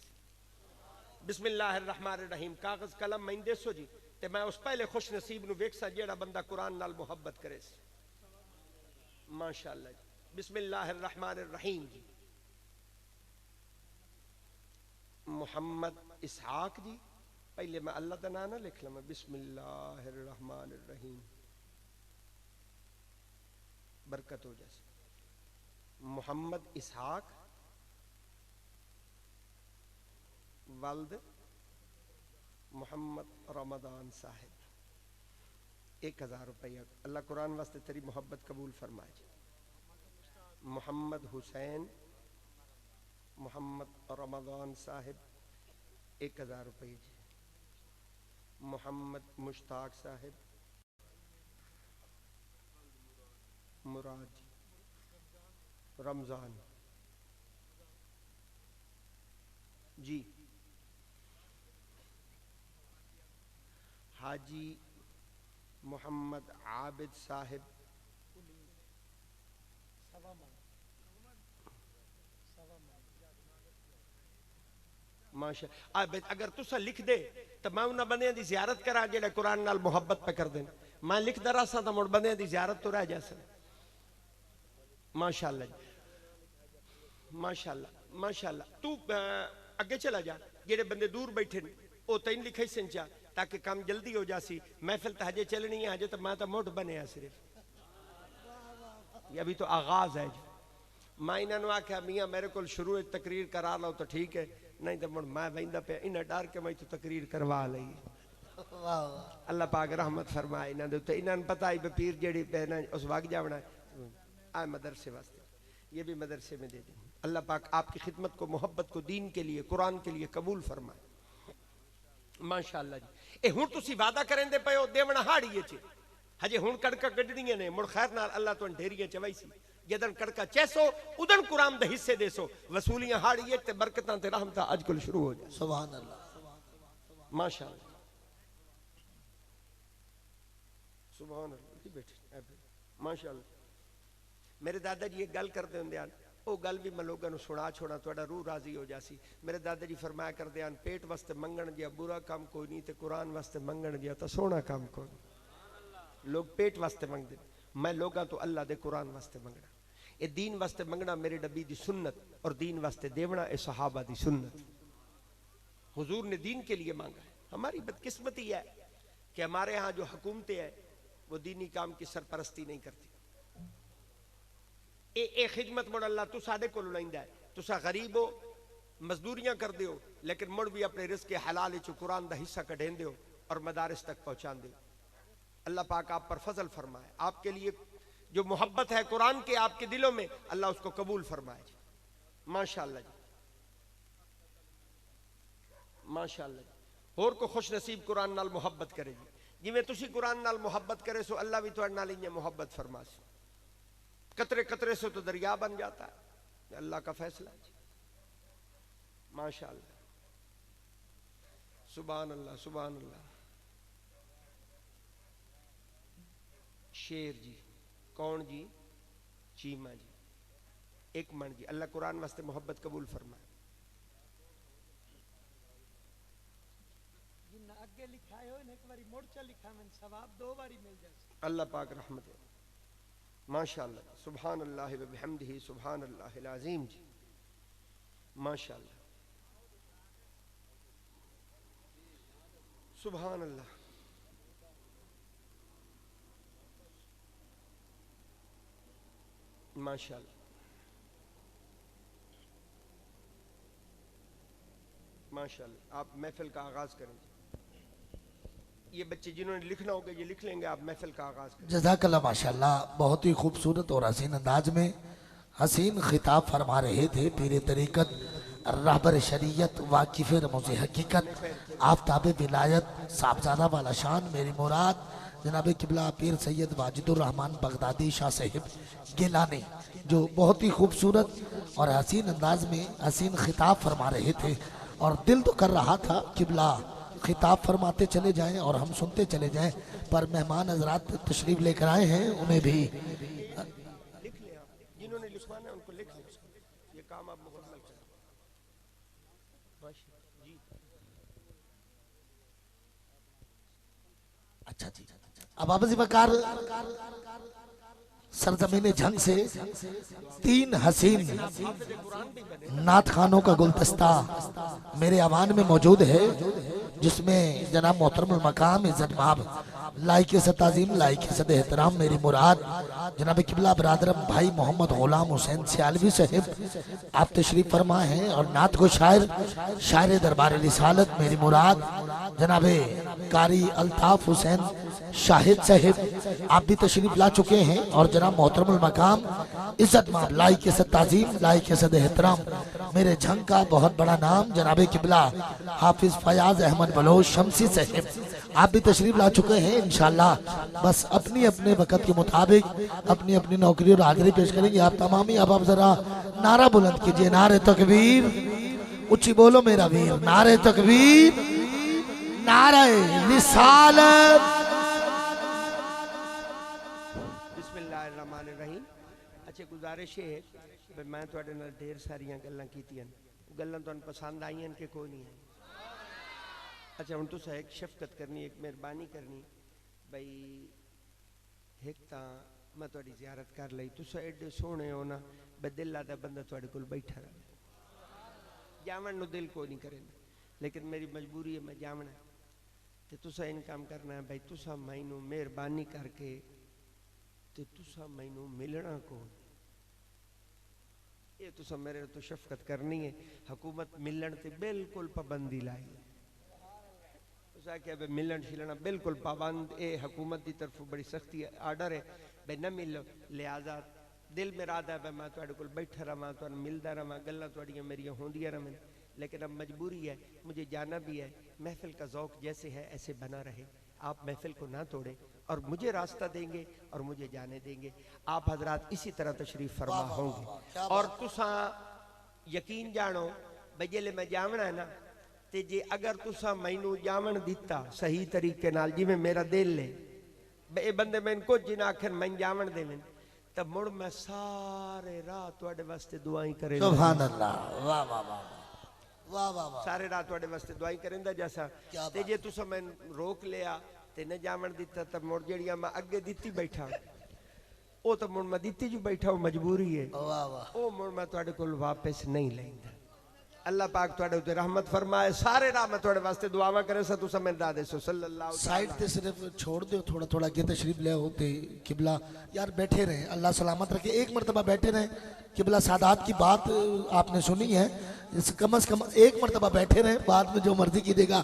बिस्मिल्लाहिर्रहमानिर्रहीम। कागज कलम मैं देसो जी ते मैं उस पहले खुश नसीब नूं वेखसा जेड़ा बंदा कुरान नाल मुहब्बत करे। माशाअल्लाह जी। बिस्मिल्लाहिर्रहमानिर्रहीम जी। मोहम्मद इसहाक जी, पहले मैं अल्लाह का नाम ना लिख लवां। बिस्मिल्लाहिर्रहमानिर्रहीम, बरकत हो जाए। मोहम्मद इसहाक वल्द मोहम्मद रमदान साहिब, 1000 रुपया। अल्लाह कुरान वास्ते तेरी मोहब्बत कबूल फरमाए। मोहम्मद हुसैन मोहम्मद रमदान साहिब 1000 रुपये जी। मोहम्मद मुश्ताक साहिब मुराद जी रमजान जी। हाजी मोहम्मद आबिद साहिब माशा। अगर तुसा लिख दे तो मैं उन्होंने बंदियां की जियारत करा जेडे कुरान नाल मुहब्बत पे कर दें। मैं लिखदा रहा तो मुड़ बंदियां की जियारत तो रह जा। माशाअल्लाह जी, माशाअल्लाह माशाअल्लाह। तू अगे चला जा, जेडे बंदे दूर बैठे ने वो तीन लिखे संचा ताकि काम जल्दी हो जासी। महफिल तो हजे चलनी है, हजे तो मैं तो मोट बने सिर्फ, अभी तो आगाज है जी। मैं इन्होंने आख्या मियाँ मेरे को शुरू तकरीर करा लो तो ठीक है, नहीं तो मुड़ मैं बहदा पे इन्हें डर के मैं तो तकरीर करवा ली। अल्लाह पाक रहमत फरमाए इन्होंने उत्ते। इन्होंने पता ही पीर जेड़ी पे उस वक्त जावना आए मदरसे वास्ते, ये भी मदरसे में दे दें। अल्लाह पाक आपकी खिदमत को, मोहब्बत को दीन के लिए, कुरान के लिए कबूल फरमाए। माशाअल्लाह जी। ए हुण तुसी वादा करेंदे पे हो देवना हाड़ीए च, हजे हुण कड़का कड्डणियां ने। मुड़ खैर नाल अल्लाह तो ढेरियां चवाई सी, जदन कड़का चैसो उदन कुरान दे हिस्से देसो। वसूलियां हाड़ीए ते बरकतां ते रहमतां अज कोल शुरू हो जाए। सुभान अल्लाह, माशाअल्लाह सुभान अल्लाह जी। बैठे माशाअल्लाह। मेरे दादाजी एक गल करते होंगे, वो गल भी मैं लोगों को सुना छोड़ा, थोड़ा रूह राजी हो जासी। मेरे दादाजी फरमाया करते हैं, पेट वास्ते मंगण जिया बुरा काम कोई नहीं, तो कुरान वास्ते मंगण जिया तो सोना काम कोई नहीं। लोग पेट वास्ते मंगते, मैं लोगों तो अल्लाह दे कुरान वास्ते मंगना। ये दीन वास्ते मंगना मेरे नबी दी सुन्नत, और दीन वास्ते देवना ए सहाबा दी सुन्नत। हुजूर ने दीन के लिए मांगा है। हमारी बदकिस्मती है कि हमारे यहाँ जो हुकूमतें हैं वो दीनी काम की सरपरस्ती नहीं करती। ए खिदमत मुड़ अल्लाह तू साडे कोल लैंदा है, तुसा गरीब हो मजदूरियां कर दो लेकिन मुड़ भी अपने रिज़्क़ के हलाल चो कुरान का हिस्सा कढेंदे हो और मदारिस तक पहुंचांदे हो। अल्लाह पाक आप पर फजल फरमाए, आपके लिए जो मोहब्बत है कुरान के आपके दिलों में अल्लाह उसको कबूल फरमाए जी। माशाअल्लाह जी, माशाअल्लाह जी। होर को खुश नसीब कुरान नाल मोहब्बत करे जी, जिवें तुसी कुरान नाल मोहब्बत करे सो अल्लाह भी तुहाडे नाल इयां मोहब्बत फरमासी। कतरे कतरे से तो दरिया बन जाता है, अल्लाह का फैसला जी। माशाअल्लाह, सुभान अल्लाह, सुभान अल्लाह। शेर जी, कौन जी? चीमा जी, एक मन जी। अल्लाह कुरान वास्ते मोहब्बत कबूल फरमाए। जिन्ना अगे लिखाए हो एक बारी मोड़चा लिखा मैं सवाब 2 बारी मिल जाए। अल्लाह पाक रहमत है। माशाअल्लाह, सुभान अल्लाह व बिहम्दिही सुभान अल्लाहिल अज़ीम जी। माशाअल्लाह, सुभान अल्लाह। माशाअल्लाह, माशाअल्लाह। आप महफिल का आगाज करें। ये बच्चे जिन्होंने लिखना होगा ये लिख लेंगे, आप महफिल का आगाज करें। जज़ाकल्लाह माशाअल्लाह, बहुत ही खूबसूरत और हसीन अंदाज में हसीन खिताब फरमा रहे थे पीर तरीक़त रहबर शरीयत वाकिफ़ रमूज़ हकीकत आफ्ताब विलायत साहबजादा वाला शान मेरी मुराद जनाब किबला पीर सैयद वाजिदुर रहमान बगदादी शाह साहिब गिलानी, जो बहुत ही खूबसूरत और हसीन अंदाज में हसीन खिताब फरमा रहे थे। और दिल तो कर रहा था किबला खिताब फरमाते चले जाएं और हम सुनते चले जाएं, पर मेहमान हजरात तशरीफ लेकर आए हैं, उन्हें भी लिख ले आप, जिन्होंने लिखवाना है उनको लिख ले, ये काम आप मुकम्मल करें। जी अच्छा जी। अब आप बकार सरजमीन जंग से 3 हसीन नात खानों का गुलदस्ता मेरे आवान में मौजूद है, जिसमें जनाब मोहतरम मकाम इज्जत माब लाइक सताजीम लाइक सद एहतराम मेरी मुराद जनाब किबला बरादरम भाई मोहम्मद गुलाम हुसैन सियालवी साहिब आप तशरीफ फरमा हैं। और नात को शायर दरबार रिसालत मेरी मुराद जनाब कारी अल्ताफ हुसैन शाहिद साहिब आप भी तशरीफ ला चुके हैं। और जनाब मोहतरम मकाम इज्जत माब लाइक सताजीम लाइक सद एहतराम मेरे झंग का बहुत बड़ा नाम जनाब किबला हाफिज फयाज अहमद बलोच शमसी साहिब आप भी तशरीफ ला चुके हैं। इंशाल्लाह बस अपनी अपने वक़्त के मुताबिक अपनी अपनी नौकरी और हाजिरी पेश करेंगे। आप तमामी अब आप जरा नारा बुलंद कीजिए, नारे तकबीर, ऊंची बोलो मेरा वीर, नारे तकबीर, नारे रिसालत। बिस्मिल्लाहिर्रहमानिर्रहीम। अच्छा गुजारिश है कि मैं तुहाडे नाल ढेर सारियां गल्लां कीतियां, गल्लां तुहानूं पसंद आईयां कि कोई नहीं है? अच्छा हुण तुसां एक शफकत करनी, एक मेहरबानी करनी भाई, एक तां मैं तुहाडी ज़ियारत कर लई, तुसां एडे सोहणे हो ना बदिला दा बंदा तुहाडे कोल बैठा रहे, जावण नूं दिल कोई नहीं करेंदा, लेकिन मेरी मजबूरी है मैं जावना। ते तुसां इन काम करना है भाई, तुसां मैनू मेहरबानी करके ते तुसां मैनू मिलना कोल, ये तुसां मेरे तो शफकत करनी है। हुकूमत मिलन ते बिल्कुल पाबंदी लाई, क्या मिलन शिलना बिल्कुल पाबंद, ये हुकूमत की तरफ बड़ी सख्ती आर्डर है भाई न मिलो। लिहाजा दिल मेरा आदा है मैं तुहाडे कोल बैठा रहा, तुहानूं मिलदा रहा, गल्लां तुहाडियां मेरियां होंदियां रहें, लेकिन अब मजबूरी है, मुझे जाना भी है। महफिल का ज़ौक़ जैसे है ऐसे बना रहे, आप महफिल को ना तोड़ें और मुझे रास्ता देंगे और मुझे जाने देंगे। आप हजरात इसी तरह तशरीफ फरमा होंगे। और तुसां यकीन जानो भाई जेले मैं जावना है ना, ते जे अगर तुसा मैनू जावन दिता सही तरीके नाल, जिवें मेरा दिल है बे बंदे मैनू कुछ जिना आखन मैं जावन देवें, तब मुड़ मैं सारे राह तुहाडे वास्ते दुआई करे। सुभान अल्लाह, वाह वाह वाह वाह वाह वाह, सारे राह तुहाडे वास्ते दुआई करेंदा जैसा। ते जे तुसा मैनू रोक लिया ते न जावन दिता, तब मुड़ जेड़ियां मैं अगे दित्ती बैठा ओ तो मुड़ मैं दित्ती जो बैठा, वो मजबूरी है, वाह वाह, ओ मुड़ मैं तुहाडे कोल वापस नहीं लैंदा। अल्लाह पाक तुहाडे उत्ते रहमत फरमाए सारे राह मैं तुहाडे वास्ते दुआवां करे सा तुसा मैं दा देसो सल्लल्लाहु साइड ते सिर्फ छोड़ दो थोड़ा थोड़ा के तशरीफ ले होते किबला यार बैठे रहे अल्लाह सलामत रखे एक मरतबा बैठे रहे किबला सादात की बात आपने सुनी है कम से कम एक मरतबा बैठे रहे बाद में जो मर्जी कीजिएगा